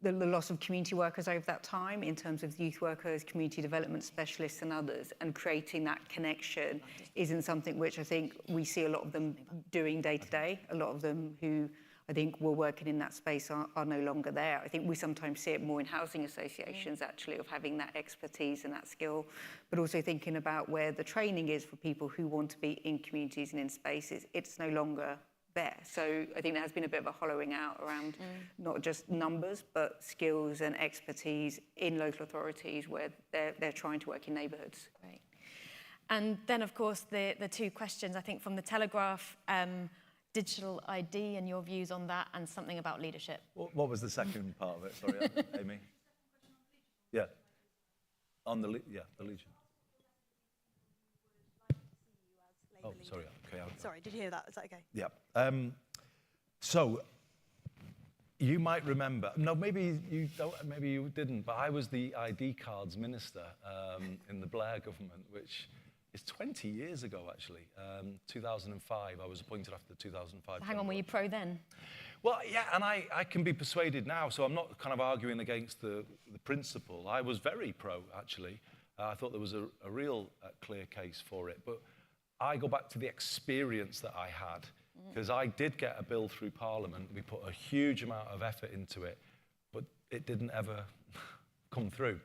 the loss of community workers over that time in terms of youth workers, community development specialists and others, and creating that connection isn't something which I think we see a lot of them doing day to day. A lot of them who I think were working in that space are no longer there. I think we sometimes see it more in housing associations, actually, of having that expertise and that skill, but also thinking about where the training is for people who want to be in communities and in spaces. It's no longer there. So I think there has been a bit of a hollowing out around not just numbers, but skills and expertise in local authorities where they're trying to work in neighbourhoods. Great. And then, of course, the two questions, I think, from the Telegraph, digital ID and your views on that, and something about leadership. What was the second part of it? Sorry, Amy. Yeah. On the leadership. Oh, sorry. Okay. Sorry, did you hear that? Is that okay? Yeah. So you might remember. No, maybe you don't. Maybe you didn't. But I was the ID cards minister in the Blair government, which is 20 years ago, actually. 2005. I was appointed after the 2005. So hang on, were you pro then? Well, yeah, and I can be persuaded now. So I'm not kind of arguing against the principle. I was very pro, actually. I thought there was a real clear case for it. But I go back to the experience that I had, because I did get a bill through Parliament. We put a huge amount of effort into it, but it didn't ever come through.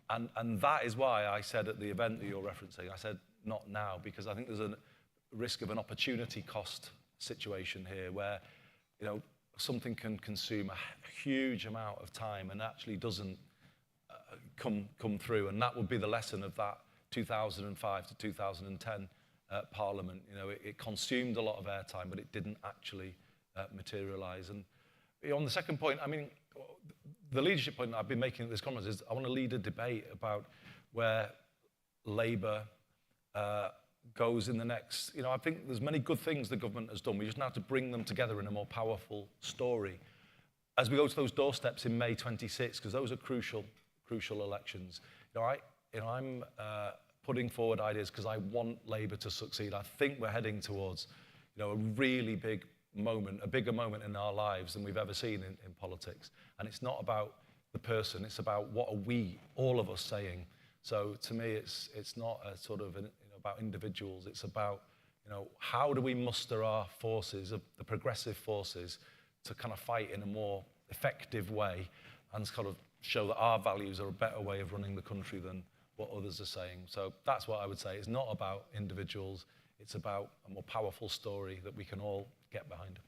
And that is why I said at the event that you're referencing, I said not now, because I think there's a risk of an opportunity cost situation here where, you know, something can consume a huge amount of time and actually doesn't come through. And that would be the lesson of that 2005 to 2010 Parliament. You know, it consumed a lot of airtime, but it didn't actually materialise. And you know, on the second point, I mean, the leadership point that I've been making at this conference is I want to lead a debate about where Labour goes in the next. You know, I think there's many good things the government has done. We just now have to bring them together in a more powerful story as we go to those doorsteps in May 26, because those are crucial elections. I'm putting forward ideas because I want Labour to succeed. I think we're heading towards, you know, a really big moment, a bigger moment in our lives than we've ever seen in politics. And it's not about the person, it's about what are we, all of us, saying. So to me, it's not a sort of about individuals. It's about, you know, how do we muster our forces, the progressive forces, to kind of fight in a more effective way and kind of show that our values are a better way of running the country than what others are saying. So that's what I would say. It's not about individuals. It's about a more powerful story that we can all get behind.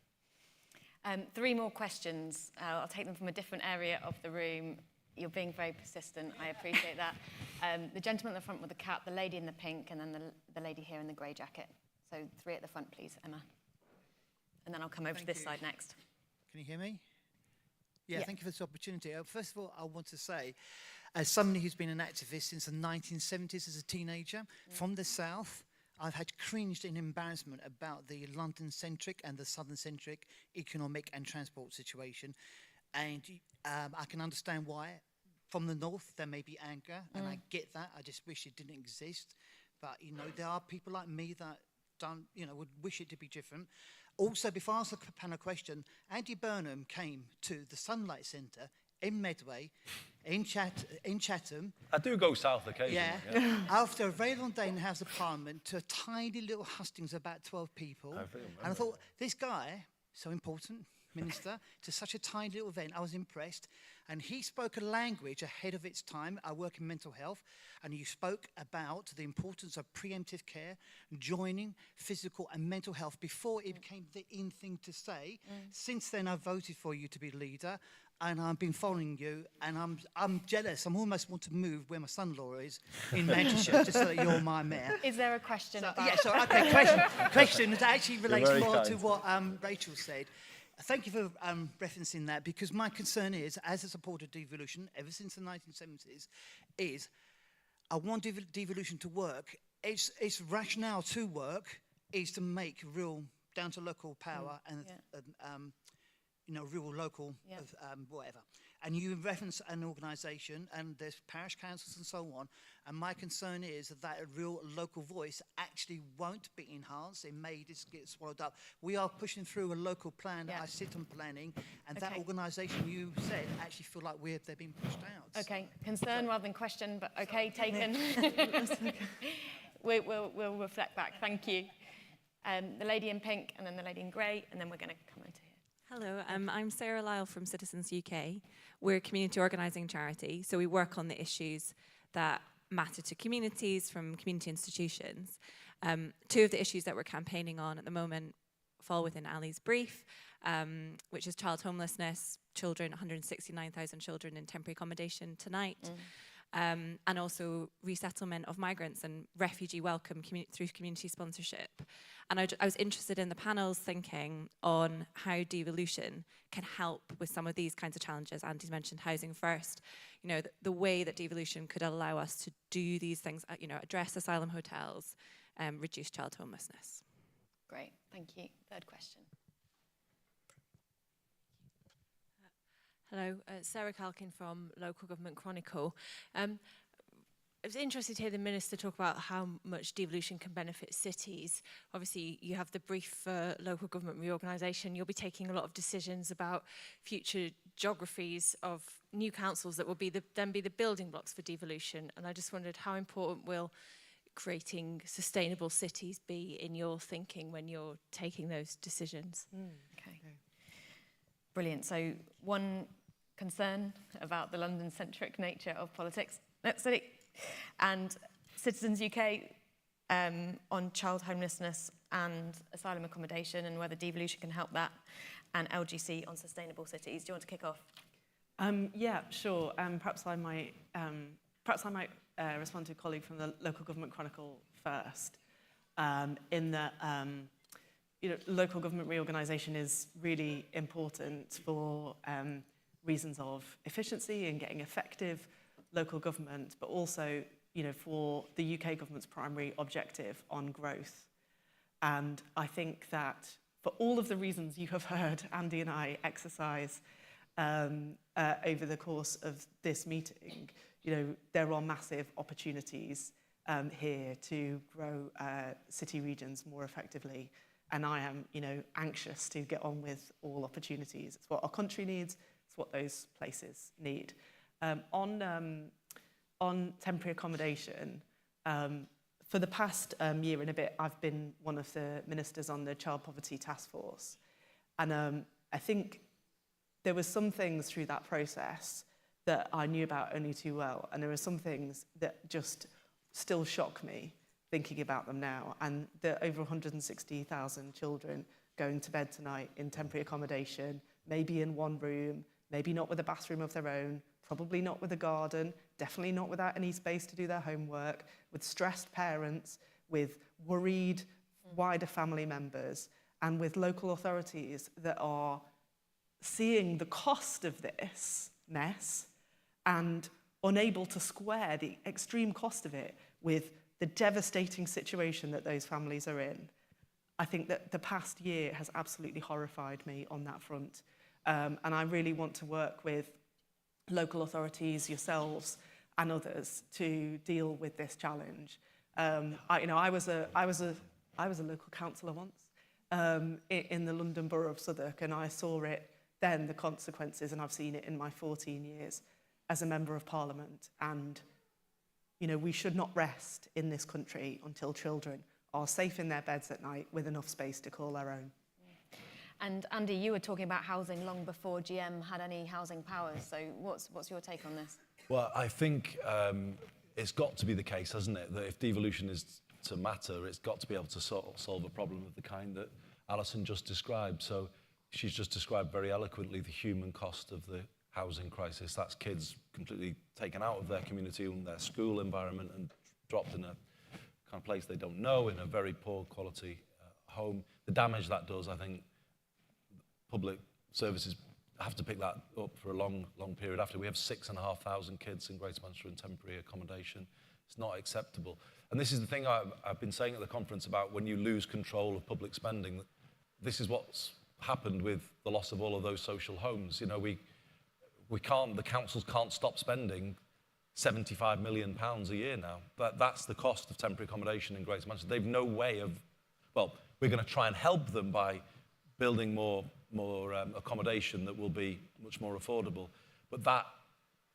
3 more questions. I'll take them from a different area of the room. You're being very persistent. I appreciate that. The gentleman at the front with the cap, the lady in the pink, and then the lady here in the grey jacket. So 3 at the front, please, Emma. And then I'll come over to this side next. Can you hear me? Yeah, thank you for this opportunity. First of all, I want to say, as somebody who's been an activist since the 1970s as a teenager, from the South, I've had cringed and embarrassment about the London-centric and the Southern-centric economic and transport situation. And I can understand why. From the North, there may be anger, and I get that. I just wish it didn't exist. But, you know, there are people like me that don't, you know, would wish it to be different. Also, before I ask the panel question, Andy Burnham came to the Sunlight Centre in Medway, in Chatham. I do go south occasionally. Yeah. After a very long day in the House of Parliament, to a tiny little hustings of about 12 people. And I thought, this guy, so important, minister, to such a tiny little event, I was impressed. And he spoke a language ahead of its time. I work in mental health, and you spoke about the importance of preemptive care, joining physical and mental health before it became the in thing to say. Since then, I voted for you to be leader, and I've been following you, and I'm jealous. I almost want to move where my son-in-law is in Manchester, just so that you're my mayor. Is there a question about... Yeah, sorry, okay, question that actually relates more to what Rachel said. Thank you for referencing that, because my concern is, as a supporter of devolution, ever since the 1970s, is I want devolution to work. Its rationale to work is to make real down to local power and rural, local, whatever. And you reference an organisation, and there's parish councils and so on. And my concern is that a real local voice actually won't be enhanced. It may just get swallowed up. We are pushing through a local plan. I sit on planning, and that organisation you said actually feel like they're being pushed out. Okay, concern rather than question, but okay, taken. We'll reflect back. Thank you. The lady in pink, and then the lady in grey, and then we're going to come over here. Hello, I'm Sarah Lyle from Citizens UK. We're a community organising charity, so we work on the issues that matter to communities from community institutions. Two of the issues that we're campaigning on at the moment fall within Ali's brief, which is child homelessness, children, 169,000 children in temporary accommodation tonight, and also resettlement of migrants and refugee welcome through community sponsorship. And I was interested in the panel's thinking on how devolution can help with some of these kinds of challenges. Andy's mentioned housing first. You know, the way that devolution could allow us to do these things, address asylum hotels, reduce child homelessness. Great, thank you. Third question. Hello, Sarah Calkin from Local Government Chronicle. I was interested to hear the Minister talk about how much devolution can benefit cities. Obviously, you have the brief for local government reorganisation. You'll be taking a lot of decisions about future geographies of new councils that will then be the building blocks for devolution. And I just wondered, how important will creating sustainable cities be in your thinking when you're taking those decisions? Okay. Brilliant. So one concern about the London-centric nature of politics. Let's see. And Citizens UK on child homelessness and asylum accommodation and whether devolution can help that, and LGC on sustainable cities. Do you want to kick off? Yeah, sure. Perhaps I might respond to a colleague from the Local Government Chronicle first. In that, local government reorganisation is really important for reasons of efficiency and getting effective local government, but also, for the UK government's primary objective on growth. And I think that for all of the reasons you have heard Andy and I exercise over the course of this meeting, there are massive opportunities here to grow city regions more effectively. And I am, anxious to get on with all opportunities. It's what our country needs. It's what those places need. On temporary accommodation, for the past year and a bit, I've been one of the ministers on the Child Poverty Task Force. And I think there were some things through that process that I knew about only too well. And there are some things that just still shock me thinking about them now. And the over 160,000 children going to bed tonight in temporary accommodation, maybe in one room, maybe not with a bathroom of their own, probably not with a garden, definitely not without any space to do their homework, with stressed parents, with worried wider family members, and with local authorities that are seeing the cost of this mess and unable to square the extreme cost of it with the devastating situation that those families are in. I think that the past year has absolutely horrified me on that front. And I really want to work with local authorities, yourselves, and others to deal with this challenge. I was a local councillor once in the London Borough of Southwark, and I saw it then, the consequences, and I've seen it in my 14 years as a Member of Parliament. And, we should not rest in this country until children are safe in their beds at night with enough space to call their own. And Andy, you were talking about housing long before GM had any housing powers. So what's your take on this? Well, I think it's got to be the case, hasn't it, that if devolution is to matter, it's got to be able to solve a problem of the kind that Alison just described. So she's just described very eloquently the human cost of the housing crisis. That's kids completely taken out of their community and their school environment and dropped in a kind of place they don't know, in a very poor quality home. The damage that does, I think, public services have to pick that up for a long period after. We have 6,500 kids in Greater Manchester in temporary accommodation. It's not acceptable. And this is the thing I've been saying at the conference about when you lose control of public spending. this is what's happened with the loss of all of those social homes. You know, the councils can't stop spending £75 million a year now. That's the cost of temporary accommodation in Greater Manchester. They've no way of, well, we're going to try and help them by building more accommodation that will be much more affordable. But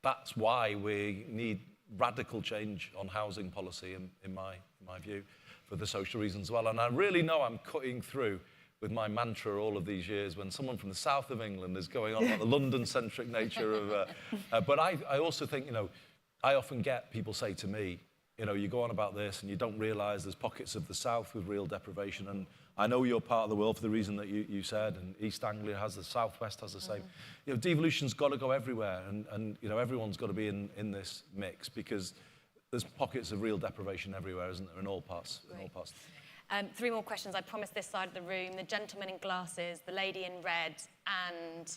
that's why we need radical change on housing policy, in my view, for the social reasons as well. And I really know I'm cutting through with my mantra all of these years when someone from the south of England is going on about the London-centric nature of... but I also think, you know, I often get people say to me, you know, you go on about this and you don't realise there's pockets of the south with real deprivation. And I know you're part of the world for the reason that you said, and East Anglia has the southwest has the same. You know, devolution's got to go everywhere, and you know, everyone's got to be in this mix, because there's pockets of real deprivation everywhere, isn't there, in all parts. Right. In all parts. 3 more questions. I promised this side of the room. The gentleman in glasses, the lady in red, and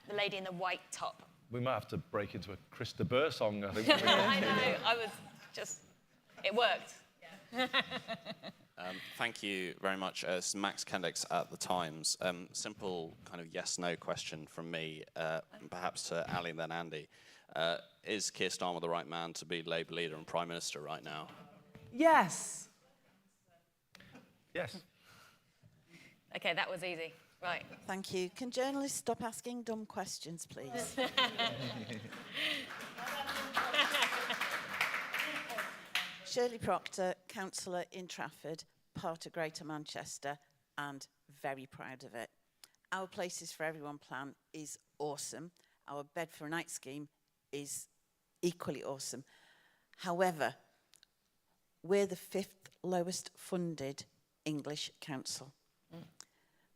the lady in the white top. We might have to break into a Chris de Burgh song, I think. I know. I was just... It worked. Yeah. Thank you very much. It's Max Kendix at The Times. Simple kind of yes-no question from me, perhaps to Ali and then Andy. Is Keir Starmer the right man to be Labour leader and Prime Minister right now? Yes. Yes. OK, that was easy. Right. Thank you. Can journalists stop asking dumb questions, please? Shirley Proctor, councillor in Trafford, part of Greater Manchester, and very proud of it. Our Places for Everyone plan is awesome. Our Bed for a Night scheme is equally awesome. However, we're the 5th lowest funded English council.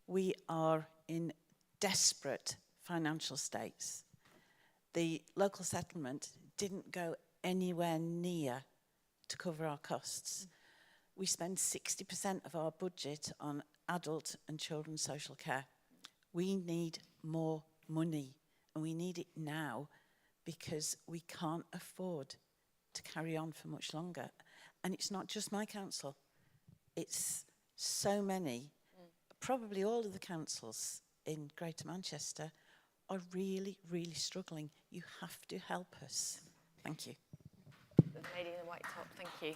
We are in desperate financial states. The local settlement didn't go anywhere near to cover our costs. We spend 60% of our budget on adult and children's social care. We need more money, and we need it now, because we can't afford to carry on for much longer. And it's not just my council. It's so many, probably all of the councils in Greater Manchester are really, really struggling. You have to help us. Thank you. The lady in the white top, thank you.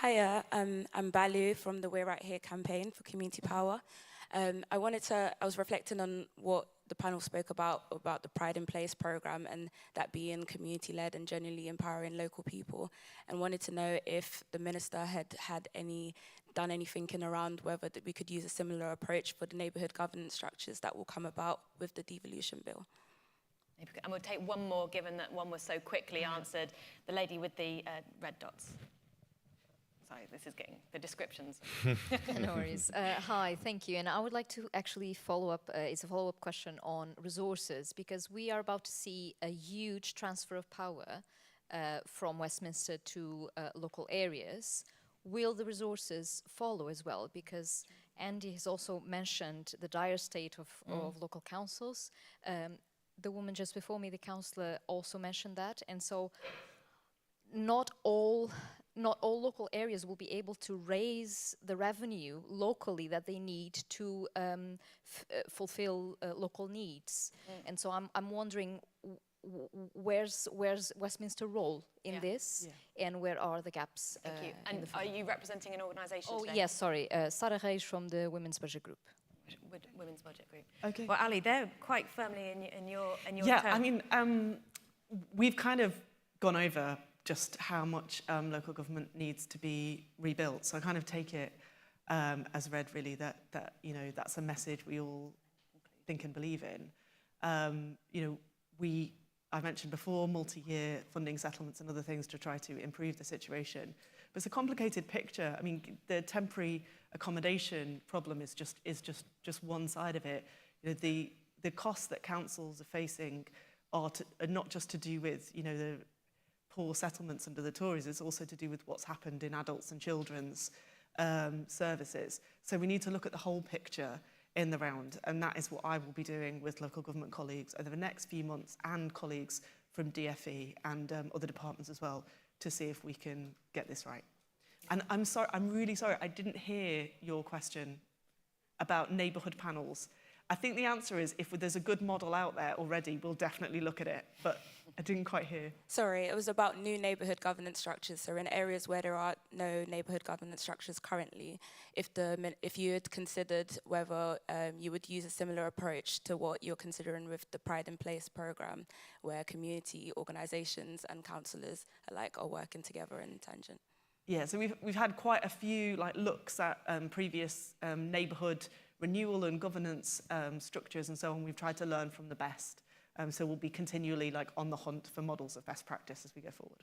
Hiya, I'm Balu from the We're Right Here campaign for Community Power. I was reflecting on what the panel spoke about the Pride in Place programme, and that being community-led and genuinely empowering local people, and wanted to know if the Minister had done any thinking around whether that we could use a similar approach for the neighbourhood governance structures that will come about with the devolution bill. And we'll take one more, given that one was so quickly answered. The lady with the red dots. Sorry, this is getting the descriptions. No worries. Hi, thank you. And I would like to actually follow up, it's a follow-up question on resources, because we are about to see a huge transfer of power from Westminster to local areas. Will the resources follow as well? Because Andy has also mentioned the dire state of local councils. The woman just before me, the councillor, also mentioned that. And so not all local areas will be able to raise the revenue locally that they need to fulfill local needs. And so I'm wondering, where's Westminster role in this, and where are the gaps? Thank you. And are you representing an organisation today? Yes, sorry. Sarah Reis from the Women's Budget Group. Women's Budget Group. Okay. Well, Ali, they're quite firmly in your yeah, turn. I mean, we've kind of gone over just how much local government needs to be rebuilt. So I kind of take it as read, really, that you know, that's a message we all think and believe in. You know, I mentioned before multi-year funding settlements and other things to try to improve the situation. But it's a complicated picture. I mean, the temporary accommodation problem is just one side of it. You know, the costs that councils are facing are not just to do with, you know, the poor settlements under the Tories. It's also to do with what's happened in adults and children's services. So we need to look at the whole picture in the round, and that is what I will be doing with local government colleagues over the next few months, and colleagues from DFE and other departments as well, to see if we can get this right. And I'm sorry, I'm really sorry, I didn't hear your question about neighbourhood panels. I think the answer is if there's a good model out there already, we'll definitely look at it, but I didn't quite hear. Sorry, it was about new neighbourhood governance structures. So in areas where there are no neighbourhood governance structures currently, if you had considered whether you would use a similar approach to what you're considering with the Pride in Place programme, where community organisations and councillors alike are working together in tangent. Yeah, so we've had quite a few looks at previous neighbourhood renewal and governance structures and so on. We've tried to learn from the best. So we'll be continually on the hunt for models of best practice as we go forward.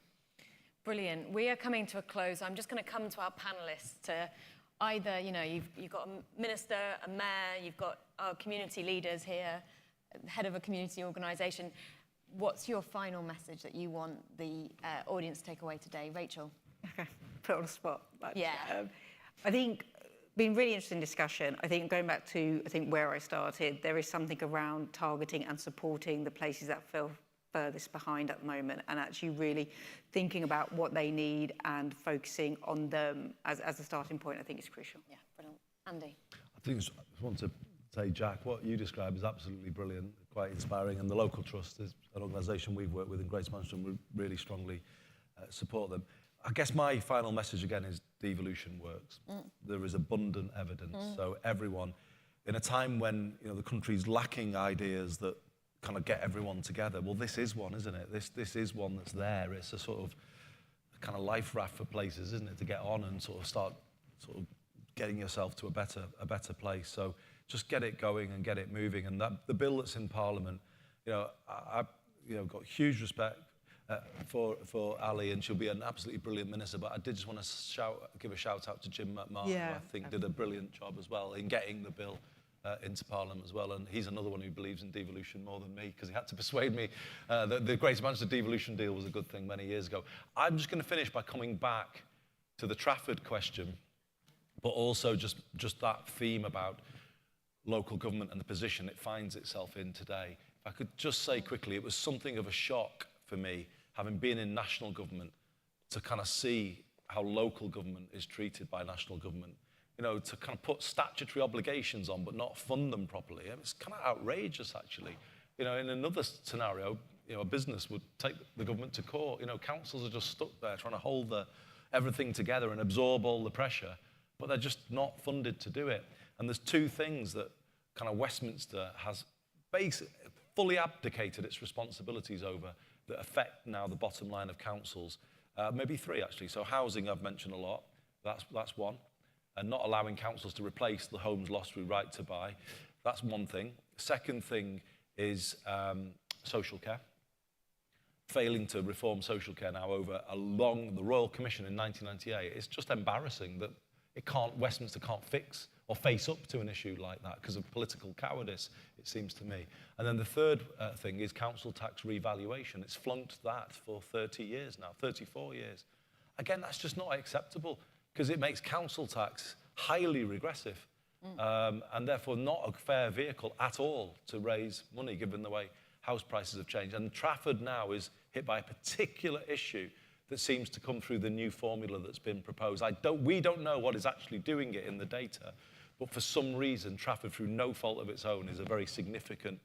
Brilliant. We are coming to a close. I'm just going to come to our panellists to either, you've got a minister, a mayor, you've got our community leaders here, head of a community organisation. What's your final message that you want the audience to take away today? Rachel? Okay, put on the spot. But, yeah. I think been really interesting discussion. I think going back to where I started, there is something around targeting and supporting the places that feel furthest behind at the moment, and actually really thinking about what they need and focusing on them as a starting point. I think is crucial. Yeah, brilliant. Andy? I just want to say, Jack, what you described is absolutely brilliant, quite inspiring, and the Local Trust is an organisation we've worked with in Greater Manchester, and we really strongly support them. I guess my final message again is devolution works. There is abundant evidence. So everyone, in a time when the country's lacking ideas that kind of get everyone together, well, this is one, isn't it? This is one that's there. It's a sort of kind of life raft for places, isn't it, to get on and start getting yourself to a better place. So just get it going and get it moving. And the bill that's in Parliament, I've got huge respect for Ali, and she'll be an absolutely brilliant minister. But I did just want to give a shout out to Jim McMahon, who I think did a brilliant job as well in getting the bill into Parliament as well. And he's another one who believes in devolution more than me, because he had to persuade me that the Greater Manchester devolution deal was a good thing many years ago. I'm just going to finish by coming back to the Trafford question, but also just that theme about local government and the position it finds itself in today. If I could just say quickly, it was something of a shock for me, having been in national government, to kind of see how local government is treated by national government. To kind of put statutory obligations on but not fund them properly. It's kind of outrageous, actually. In another scenario, a business would take the government to court. Councils are just stuck there trying to hold everything together and absorb all the pressure, but they're just not funded to do it. And there's two things that kind of Westminster has fully abdicated its responsibilities over that affect now the bottom line of councils. Maybe three, actually. So housing, I've mentioned a lot. That's one. And not allowing councils to replace the homes lost through right to buy. That's one thing. Second thing is social care. Failing to reform social care now along the Royal Commission in 1998. It's just embarrassing that Westminster can't fix or face up to an issue like that because of political cowardice, it seems to me. And then the third thing is council tax revaluation. It's flunked that for 30 years now, 34 years. Again, that's just not acceptable, because it makes council tax highly regressive and therefore not a fair vehicle at all to raise money, given the way house prices have changed. And Trafford now is hit by a particular issue that seems to come through the new formula that's been proposed. We don't know what is actually doing it in the data, but for some reason, Trafford, through no fault of its own, is a very significant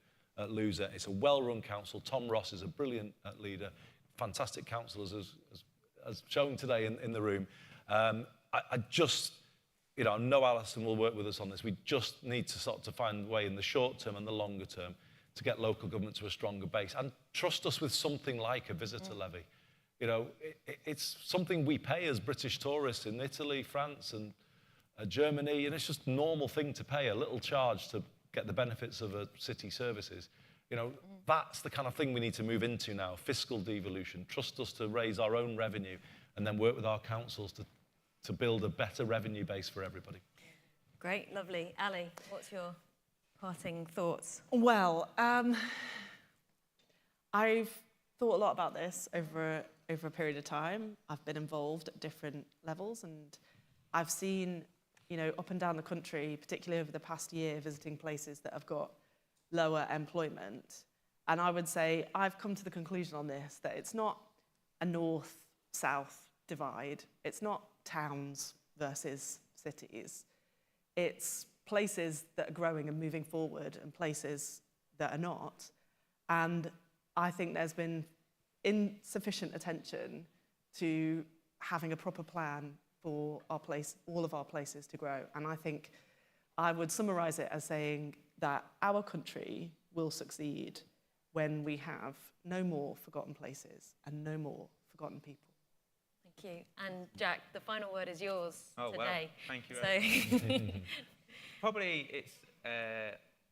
loser. It's a well-run council. Tom Ross is a brilliant leader, fantastic councillors, as shown today in the room. I know Alison will work with us on this. We just need to find a way in the short term and the longer term to get local government to a stronger base, and trust us with something like a visitor levy. It's something we pay as British tourists in Italy, France, and Germany, and it's just a normal thing to pay a little charge to get the benefits of city services. That's the kind of thing we need to move into now, fiscal devolution. Trust us to raise our own revenue and then work with our councils to build a better revenue base for everybody. Great, lovely. Ali, what's your parting thoughts? Well, I've thought a lot about this over a period of time. I've been involved at different levels, and I've seen, up and down the country, particularly over the past year, visiting places that have got lower employment. And I would say I've come to the conclusion on this that it's not a north-south divide. It's not towns versus cities. It's places that are growing and moving forward and places that are not. And I think there's been insufficient attention to having a proper plan for our place, all of our places to grow. And I think I would summarize it as saying that our country will succeed when we have no more forgotten places and no more forgotten people. Thank you. And Jack, the final word is yours today. Well, thank you. So Probably it's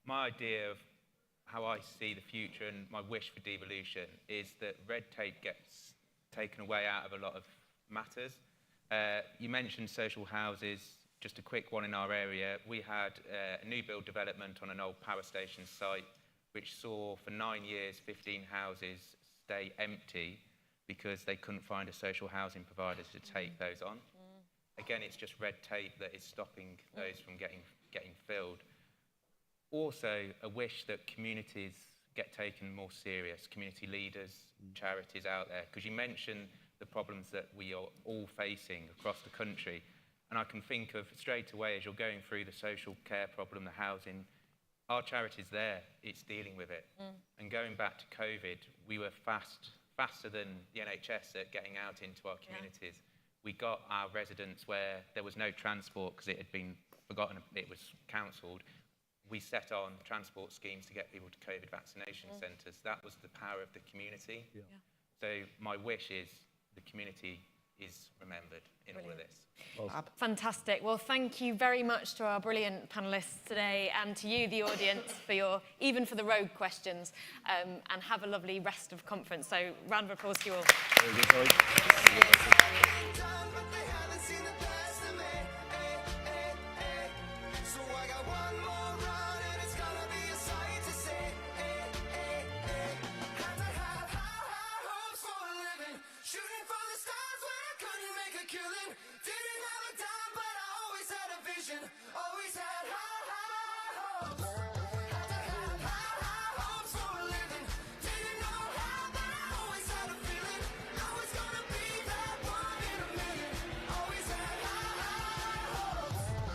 my idea of how I see the future and my wish for devolution is that red tape gets taken away out of a lot of matters. You mentioned social houses. Just a quick one in our area. We had a new build development on an old power station site, which saw for 9 years 15 houses stay empty because they couldn't find a social housing provider to take those on. Again, it's just red tape that is stopping those from getting filled. Also, a wish that communities get taken more serious, community leaders, charities out there, because you mentioned the problems that we are all facing across the country. And I can think of straight away, as you're going through the social care problem, the housing, our charity's there, it's dealing with it. And going back to COVID, we were faster than the NHS at getting out into our communities. We got our residents where there was no transport because it had been forgotten, it was cancelled. We set on transport schemes to get people to COVID vaccination centres. That was the power of the community. So my wish is the community is remembered in all of this. Fantastic. Well, thank you very much to our brilliant panellists today and to you, the audience, for even for the rogue questions, and have a lovely rest of conference. So round of applause to you all. Very good, Shooting for the stars when I couldn't make a killing. Didn't have a dime, but I always had a vision. Always had high hopes.